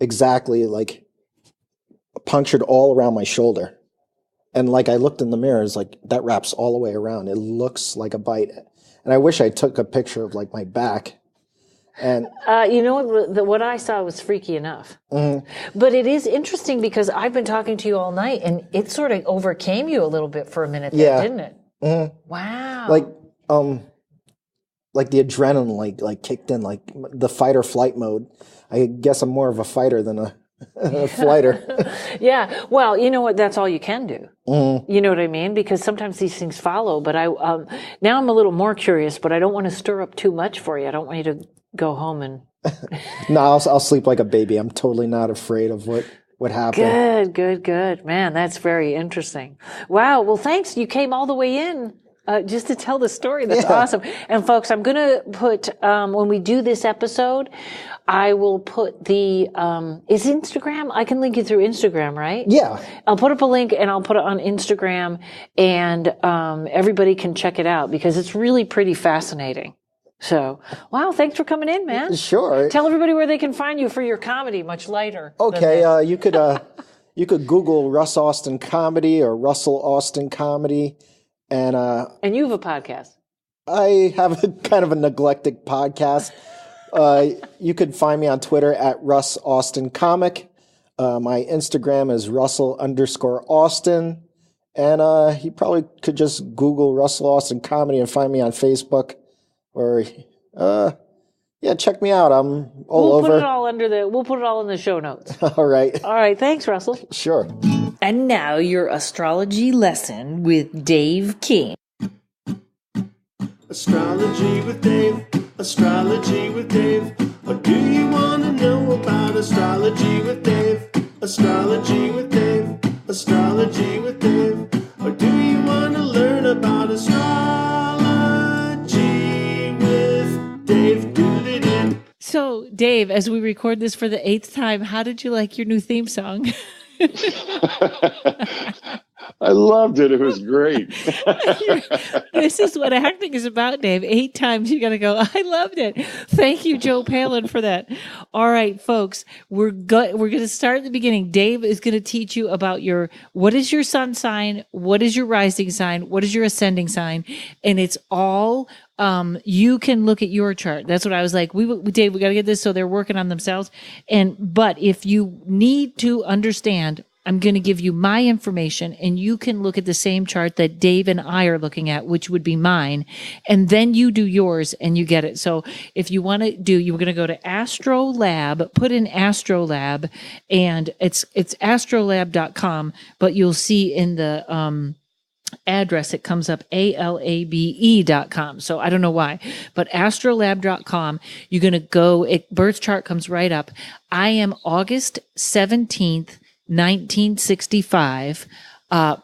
exactly like punctured all around my shoulder. And like I looked in the mirror, it's like that wraps all the way around. It looks like a bite. And I wish I took a picture of like my back. And what I saw was freaky enough. But it is interesting, because I've been talking to you all night, and it sort of overcame you a little bit for a minute there, didn't it? Wow. Like, like the adrenaline like kicked in, like the fight or flight mode. I guess I'm more of a fighter than a flighter. Yeah. Well, you know what? That's all you can do. Mm-hmm. You know what I mean? Because sometimes these things follow. But now I'm a little more curious, but I don't want to stir up too much for you. I don't want you to go home and. No, I'll sleep like a baby. I'm totally not afraid of what happened. Good. Man, that's very interesting. Wow. Well, thanks. You came all the way in. Just to tell the story. That's awesome. And folks, I'm going to put, when we do this episode, I will put the, is Instagram? I can link you through Instagram, right? Yeah. I'll put up a link and I'll put it on Instagram and, everybody can check it out because it's really pretty fascinating. So, wow, thanks for coming in, man. Sure. Tell everybody where they can find you for your comedy, much lighter. Okay. You could Google Russ Austin comedy or Russel Austin comedy. And you have a podcast. I have a kind of a neglected podcast. You could find me on Twitter at Russ Austin Comic. My Instagram is Russell_Austin. And you probably could just Google Russel Austin Comedy and find me on Facebook. Or check me out. I'm all over. We'll put it all in the show notes. All right. All right. Thanks, Russell. Sure. And now your astrology lesson with Dave King. Astrology with Dave, astrology with Dave. What do you want to know about astrology with Dave? Astrology with Dave, astrology with Dave. Or do you want to learn about astrology with Dave? Doodle-doo. So, Dave, as we record this for the 8th time, how did you like your new theme song? I loved it. It was great. This is what acting is about, Dave. 8 times you got to go, I loved it. Thank you, Joe Palin, for that. All right, folks, we're going to start at the beginning. Dave is going to teach you about what is your sun sign, what is your rising sign, what is your ascending sign, and it's all you can look at your chart. That's what I was like. Dave, we got to get this. So they're working on themselves. But if you need to understand, I'm going to give you my information and you can look at the same chart that Dave and I are looking at, which would be mine. And then you do yours and you get it. So if you want to you're going to go to Astrolab, put in Astrolab, and it's astrolab.com, but you'll see in the, address, it comes up ALABE.com. So I don't know why, but astrolab.com, you're going to go, birth chart comes right up. I am August 17th, 1965,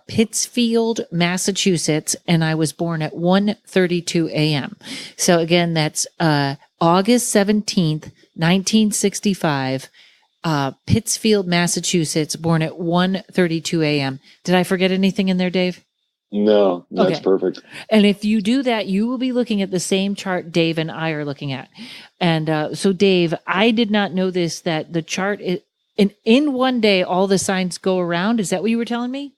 Pittsfield, Massachusetts, and I was born at 1:32 a.m. So again, that's, August 17th, 1965, Pittsfield, Massachusetts, born at 1:32 a.m. Did I forget anything in there, Dave? No, that's okay. Perfect. And if you do that, you will be looking at the same chart Dave and I are looking at. And so, Dave, I did not know this, that the chart is, in one day, all the signs go around. Is that what you were telling me?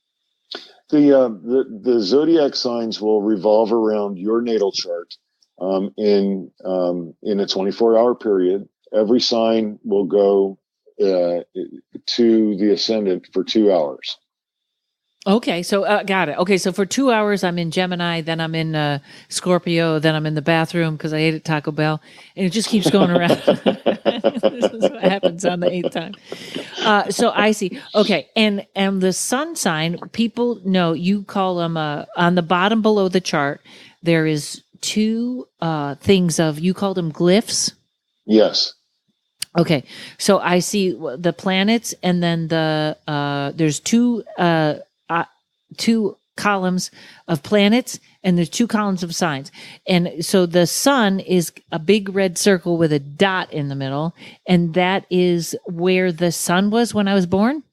The zodiac signs will revolve around your natal chart in a 24-hour period. Every sign will go to the ascendant for 2 hours. Okay, so got it. Okay, so for 2 hours, I'm in Gemini, then I'm in Scorpio, then I'm in the bathroom because I ate at Taco Bell, and it just keeps going around. This is what happens on the 8th time. So I see. Okay, and the sun sign, people know, you call them, on the bottom below the chart, there is 2 things you call them glyphs? Yes. Okay, so I see the planets, and then there's 2 columns of planets, and there's 2 columns of signs. And so the sun is a big red circle with a dot in the middle, and that is where the sun was when I was born?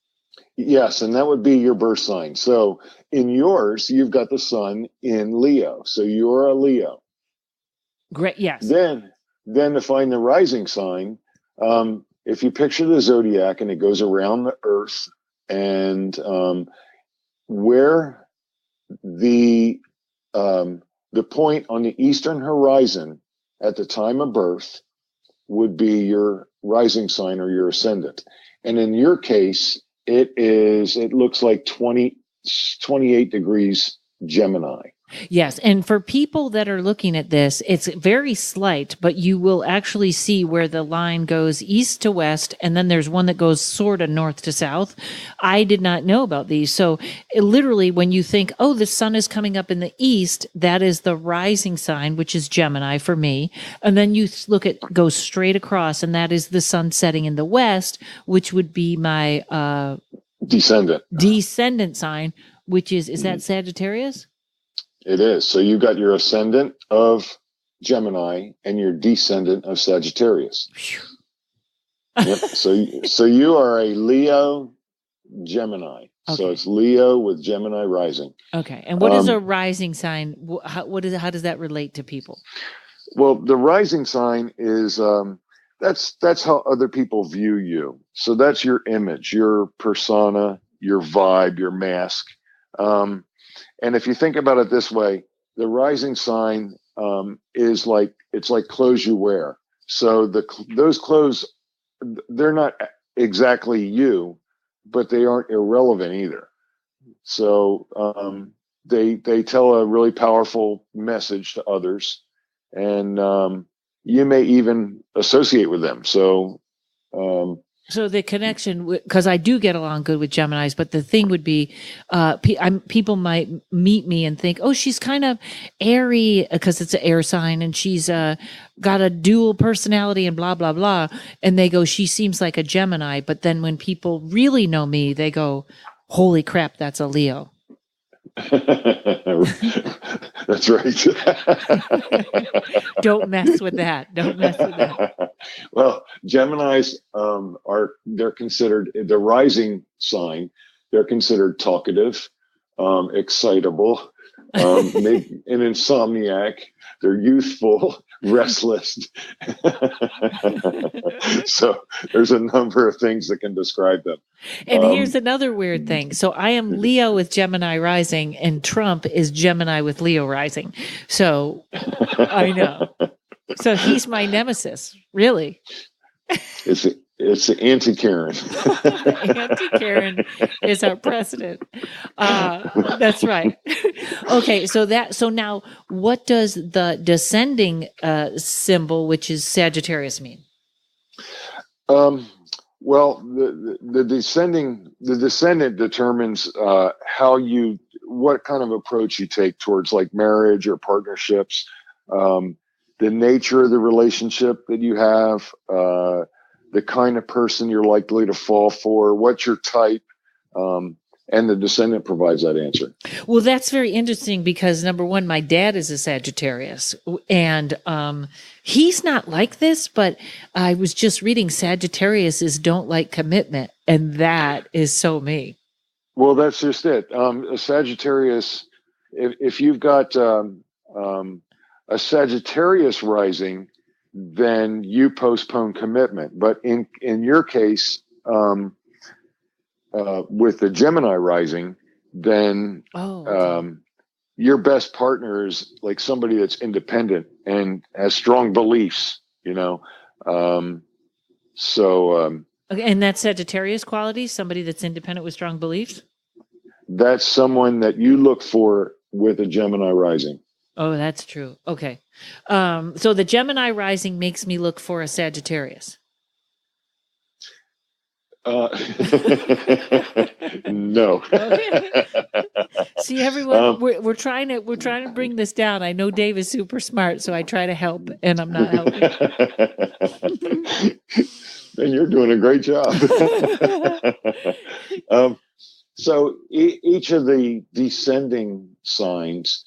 Yes, and that would be your birth sign. So in yours, you've got the sun in Leo. So you're a Leo. Great, yes. Then to find the rising sign, if you picture the zodiac and it goes around the earth, and where the point on the eastern horizon at the time of birth would be your rising sign or your ascendant. And in your case, it looks like 28 degrees Gemini. Yes. And for people that are looking at this, it's very slight, but you will actually see where the line goes east to west. And then there's one that goes sort of north to south. I did not know about these. So literally, when you think, oh, the sun is coming up in the east, that is the rising sign, which is Gemini for me. And then you look at, go straight across, and that is the sun setting in the west, which would be my descendant sign, which is that Sagittarius? It is. So you got your ascendant of Gemini and your descendant of Sagittarius. Yep. So you are a Leo Gemini. Okay. So it's Leo with Gemini rising. Okay. And what is a rising sign? How does that relate to people? Well, the rising sign is that's how other people view you. So that's your image, your persona, your vibe, your mask. And if you think about it this way, the rising sign is like, it's like clothes you wear. So those clothes, they're not exactly you, but they aren't irrelevant either. So they tell a really powerful message to others, and you may even associate with them. So the connection, because I do get along good with Geminis, but the thing would be, people might meet me and think, oh, she's kind of airy because it's an air sign, and she's got a dual personality and blah, blah, blah. And they go, she seems like a Gemini. But then when people really know me, they go, holy crap, that's a Leo. That's right. Don't mess with that. Don't mess with that. Well, Geminis they're considered the rising sign. They're considered talkative, excitable, maybe an insomniac. They're youthful, restless. So there's a number of things that can describe them. And here's another weird thing. So I am Leo with Gemini rising, and Trump is Gemini with Leo rising. So I know. So he's my nemesis, really. It's the anti-Karen. Anti-Karen is our president. That's right. Okay, so now what does the descending symbol, which is Sagittarius, mean? Well, the descendant determines what kind of approach you take towards like marriage or partnerships, the nature of the relationship that you have, the kind of person you're likely to fall for, what's your type, and the descendant provides that answer. Well, that's very interesting because, number one, my dad is a Sagittarius, and he's not like this, but I was just reading Sagittariuses don't like commitment, and that is so me. Well, that's just it. A Sagittarius, if you've got a Sagittarius rising, then you postpone commitment. But in your case, with the Gemini rising, then your best partner is like somebody that's independent and has strong beliefs, Okay, and that's Sagittarius qualities, somebody that's independent with strong beliefs? That's someone that you look for with a Gemini rising. Oh, that's true. Okay. So the Gemini rising makes me look for a Sagittarius. No. See, everyone, we're trying to bring this down. I know Dave is super smart, so I try to help, and I'm not helping. And you're doing a great job. So each of the descending signs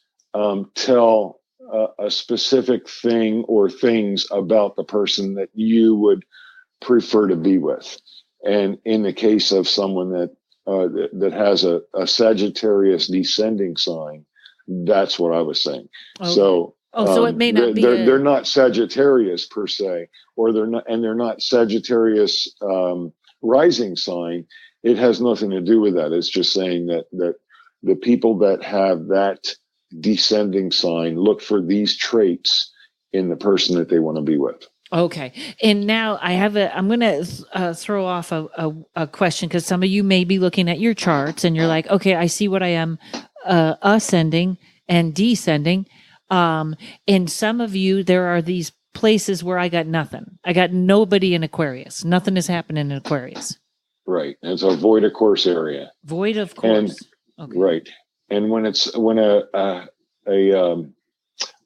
tell a specific thing or things about the person that you would prefer to be with. And in the case of someone that has a Sagittarius descending sign, that's what I was saying. Okay. So, so it may not be. They're not Sagittarius per se, or they're not Sagittarius rising sign. It has nothing to do with that. It's just saying that the people that have that descending sign look for these traits in the person that they want to be with. Okay. And now I'm going to throw off a question, because some of you may be looking at your charts and you're like, okay, I see what I am ascending and descending. And some of you, there are these places where I got nothing. I got nobody in Aquarius. Nothing is happening in Aquarius. Right. It's a void of course area. Void of course. Okay. Right. And when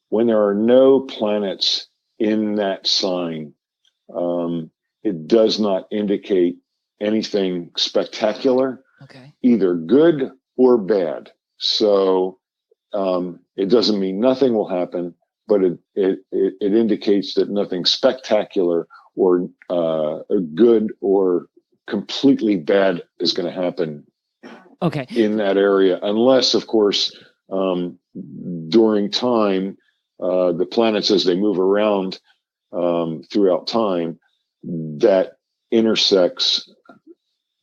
when there are no planets in that sign, it does not indicate anything spectacular, either good or bad. So it doesn't mean nothing will happen, but it indicates that nothing spectacular or good or completely bad is going to happen in that area, unless, of course, during time, the planets, as they move around throughout time, that intersects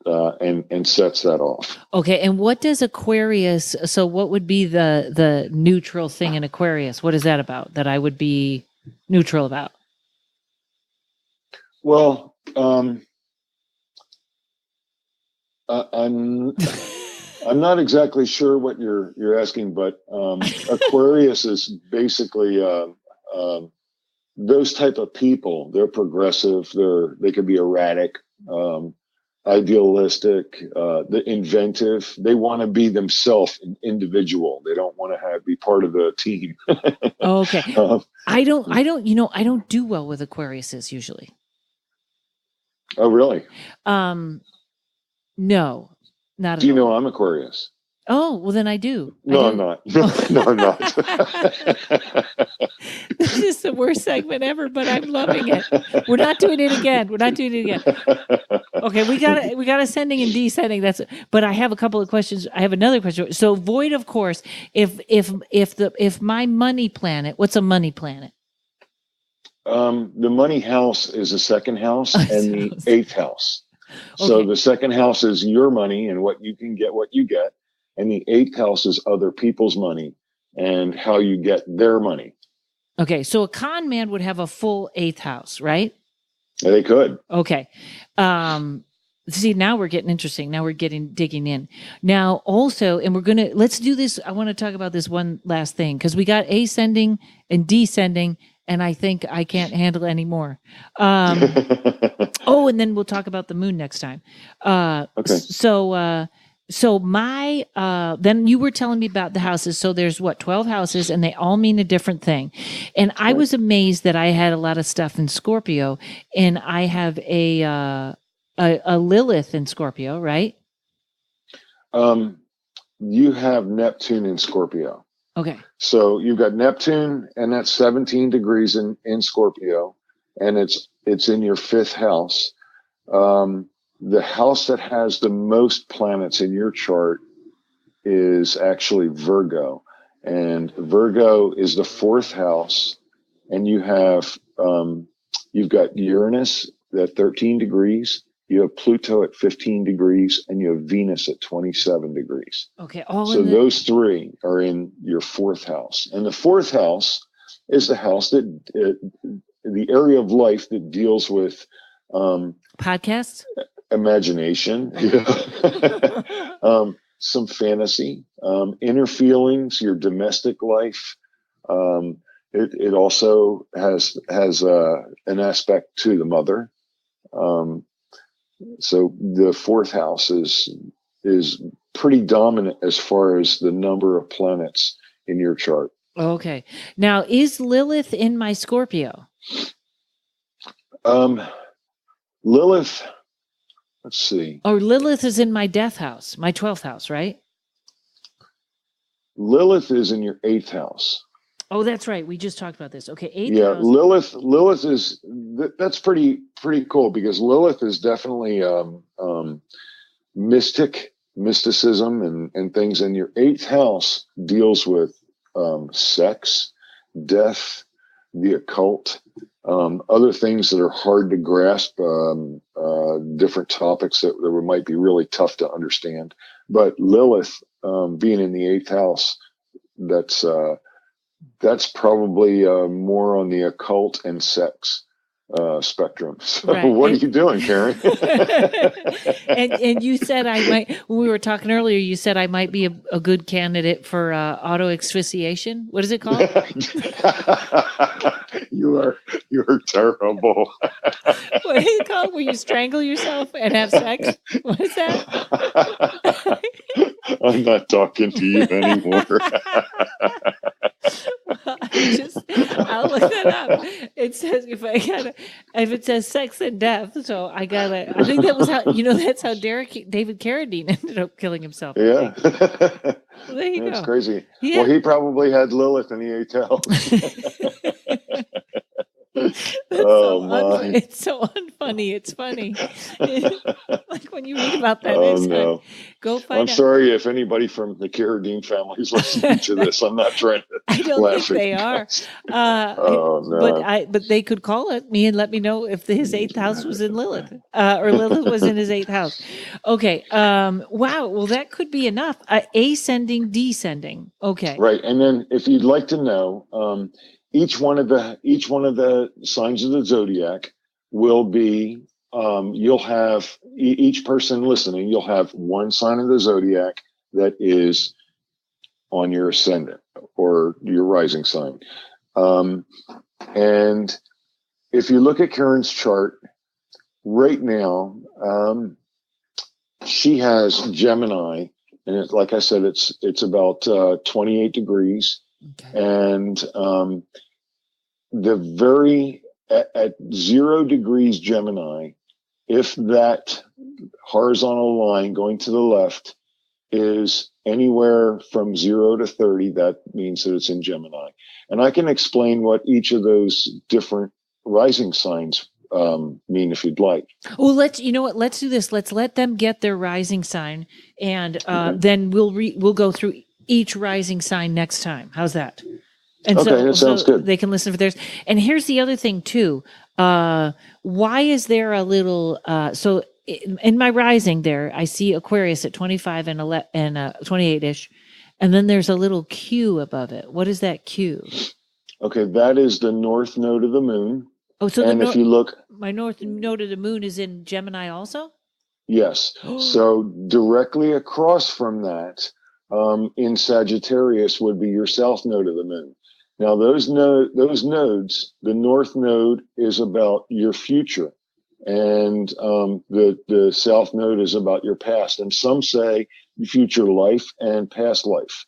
and sets that off. Okay, and what does Aquarius, so what would be the neutral thing in Aquarius? What is that about that I would be neutral about? Well, I'm not exactly sure what you're asking, but Aquarius is basically those type of people. They're progressive. They can be erratic, idealistic, the inventive. They want to be themselves, an individual. They don't want to be part of the team. Okay. I don't do well with Aquariuses usually. Oh, really? No, not at all. Do you know I'm Aquarius? Oh, well then I do. No, I'm not. No, I'm not. This is the worst segment ever, but I'm loving it. We're not doing it again. Okay, we got ascending and descending. But I have a couple of questions. I have another question. So void, of course, if my money planet, what's a money planet? The money house is the second house and the eighth house. So the second house is your money and what you can get, what you get. And the eighth house is other people's money and how you get their money. Okay. So a con man would have a full eighth house, right? Yeah, they could. Okay. See, now we're getting interesting. Now we're digging in. Now also, and let's do this. I want to talk about this one last thing because we got ascending and descending. And I think I can't handle it anymore. And then we'll talk about the moon next time. Okay. So my, then you were telling me about the houses. So there's 12 houses and they all mean a different thing. And I was amazed that I had a lot of stuff in Scorpio and I have a Lilith in Scorpio, right? You have Neptune in Scorpio. Okay. So you've got Neptune, and that's 17 degrees in Scorpio, and it's in your fifth house. The house that has the most planets in your chart is actually Virgo, and Virgo is the fourth house, and you have you've got Uranus at 13 degrees. You have Pluto at 15 degrees, and you have Venus at 27 degrees. Okay. So those three are in your fourth house. And the fourth house is the house that, the area of life that deals with podcasts, imagination, some fantasy, inner feelings, your domestic life. It also has an aspect to the mother. So the fourth house is pretty dominant as far as the number of planets in your chart. Okay. Now, is Lilith in my Scorpio? Lilith, let's see. Or Lilith is in my death house, my 12th house, right? Lilith is in your eighth house. Oh, that's right. We just talked about this. Okay, eighth house. Lilith is that's pretty cool because Lilith is definitely mysticism and things. And your eighth house deals with sex, death, the occult, other things that are hard to grasp, different topics that might be really tough to understand. But Lilith, being in the eighth house, that's probably more on the occult and sex. spectrum. So Right. what are you doing, Karen? And you said I might, when we were talking earlier, you said I might be a good candidate for auto asphyxiation. What is it called? You are terrible. What is it called? Where you strangle yourself and have sex? What is that? I'm not talking to you anymore. I'll look that up. It says if it says sex and death, so I think that was how, that's how David Carradine ended up killing himself. Yeah. Well, there you go. That's crazy. Yeah. Well, he probably had Lilith and he ate hell. It's so unfunny. It's funny. Like when you read about that next time, go find out. I'm sorry if anybody from the Carradine family is listening to this. I'm not trying to I don't think they are. No. But they could call me and let me know if his 8th house was in Lilith, or Lilith was in his 8th house. Okay. Wow. Well, that could be enough. Ascending, descending. Okay. Right. And then if you'd like to know, each one of the signs of the zodiac will be, you'll have each person listening, you'll have one sign of the zodiac that is on your ascendant or your rising sign. And if you look at Karen's chart right now, she has Gemini, and like I said, it's about 28 degrees. Okay. And at 0 degrees Gemini, if that horizontal line going to the left is anywhere from 0 to 30, that means that it's in Gemini. And I can explain what each of those different rising signs mean if you'd like. Well, let's do this. Let's let them get their rising sign, and then we'll go through each rising sign next time. How's that? And that sounds good. They can listen for theirs. And here's the other thing too. Why is there a little? So in my rising there, I see Aquarius at 25 and 28ish, and then there's a little Q above it. What is that Q? Okay, that is the north node of the moon. Oh, so if you look, my north node of the moon is in Gemini also. Yes. So directly across from that, in Sagittarius would be your south node of the moon. Now those nodes, the north node is about your future, and the south node is about your past. And some say future life and past life.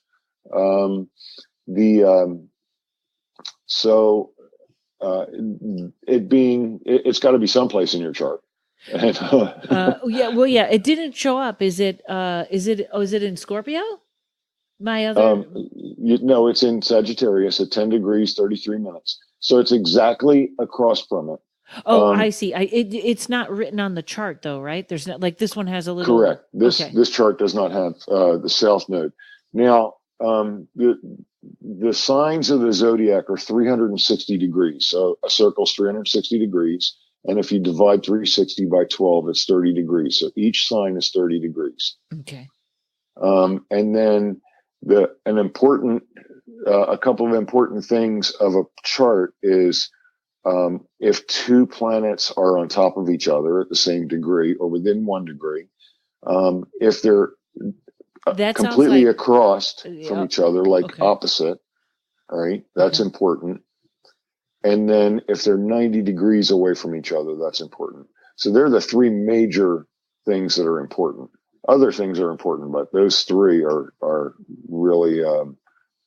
It's got to be someplace in your chart. It didn't show up. Is it in Scorpio? No, it's in Sagittarius at 10 degrees, 33 minutes. So it's exactly across from it. Oh, I see. It's not written on the chart though, right? There's not, like, this one has a little. Correct. This chart does not have the south node. Now, the signs of the zodiac are 360 degrees. So a circle's 360 degrees. And if you divide 360 by 12, it's 30 degrees. So each sign is 30 degrees. Okay. And then a couple of important things of a chart is, if two planets are on top of each other at the same degree or within 1 degree, if they're completely across from each other, opposite, right? That's important. And then if they're 90 degrees away from each other, that's important. So they're the three major things that are important. Other things are important, but those three are really,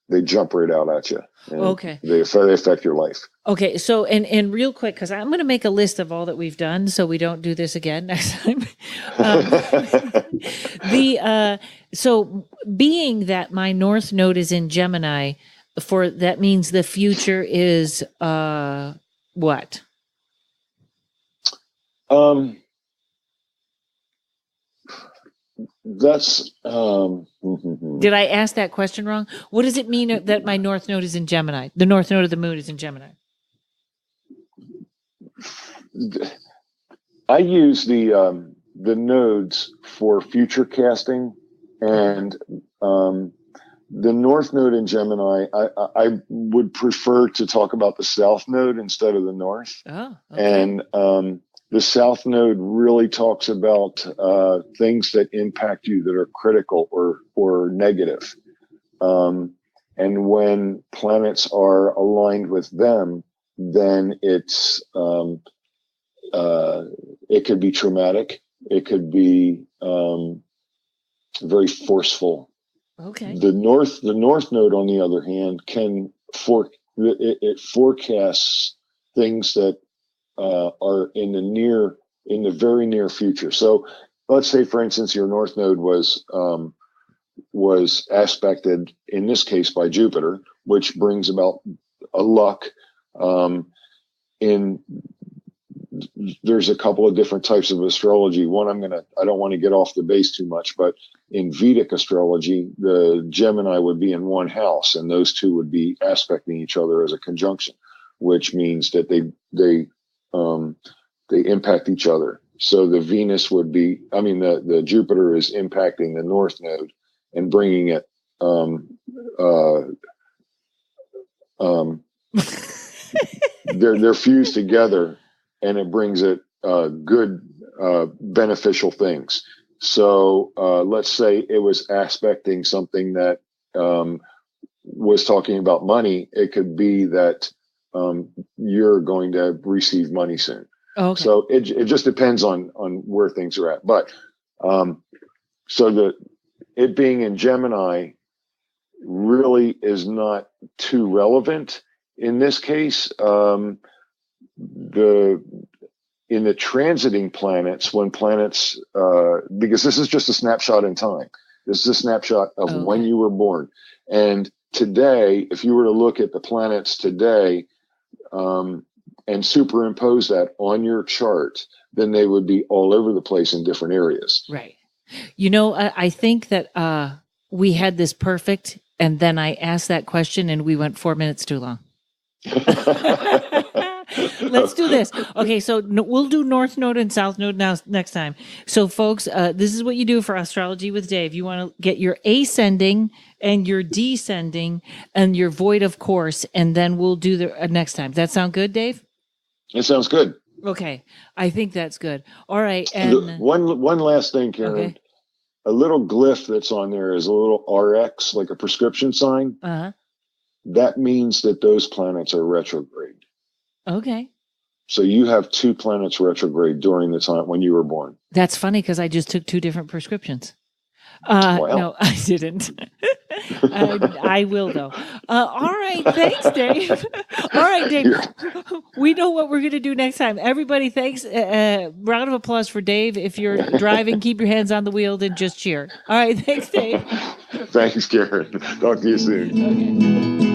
they jump right out at you. Okay. They affect your life. Okay. So, and real quick, because I'm going to make a list of all that we've done so we don't do this again next time. So being that my north node is in Gemini, that means the future is what? That's Did I ask that question wrong? What does it mean that my north node is in Gemini? The north node of the moon is in Gemini. I use the nodes for future casting, and the North Node in Gemini, I would prefer to talk about the South Node instead of the North. Oh, okay. And the South Node really talks about things that impact you that are critical or negative. And when planets are aligned with them, then it could be traumatic. It could be very forceful. Okay. The North Node, on the other hand, it forecasts things that are in the very near future. So, let's say, for instance, your North Node was aspected in this case by Jupiter, which brings about a luck. There's a couple of different types of astrology. One, I don't want to get off the base too much, but in Vedic astrology, the Gemini would be in one house, and those two would be aspecting each other as a conjunction, which means that they impact each other. So the Venus would be, the Jupiter is impacting the North Node and bringing it, they're fused together, and it brings it good, beneficial things. So let's say it was aspecting something that was talking about money. It could be that you're going to receive money soon. Okay. So it just depends on where things are at. But so it being in Gemini really is not too relevant in this case. In the transiting planets, when planets, because this is just a snapshot in time. This is a snapshot of when you were born. And today, if you were to look at the planets today, and superimpose that on your chart, then they would be all over the place in different areas. Right. I think that we had this perfect, and then I asked that question, and we went 4 minutes too long. Let's do this. Okay, so we'll do North Node and South Node next time. So, folks, this is what you do for Astrology with Dave. You want to get your ascending and your descending and your void of course, and then we'll do the next time. Does that sound good, Dave? It sounds good. Okay, I think that's good. All right, and one last thing, Karen. Okay. A little glyph that's on there is a little RX, like a prescription sign. Uh-huh. That means that those planets are retrograde. Okay. So you have 2 planets retrograde during the time when you were born. That's funny because I just took 2 different prescriptions. No, I didn't. I will though. All right. Thanks, Dave. All right, Dave. We know what we're going to do next time. Everybody, thanks. Round of applause for Dave. If you're driving, keep your hands on the wheel and just cheer. All right. Thanks, Dave. Thanks, Karen. Talk to you soon. Okay.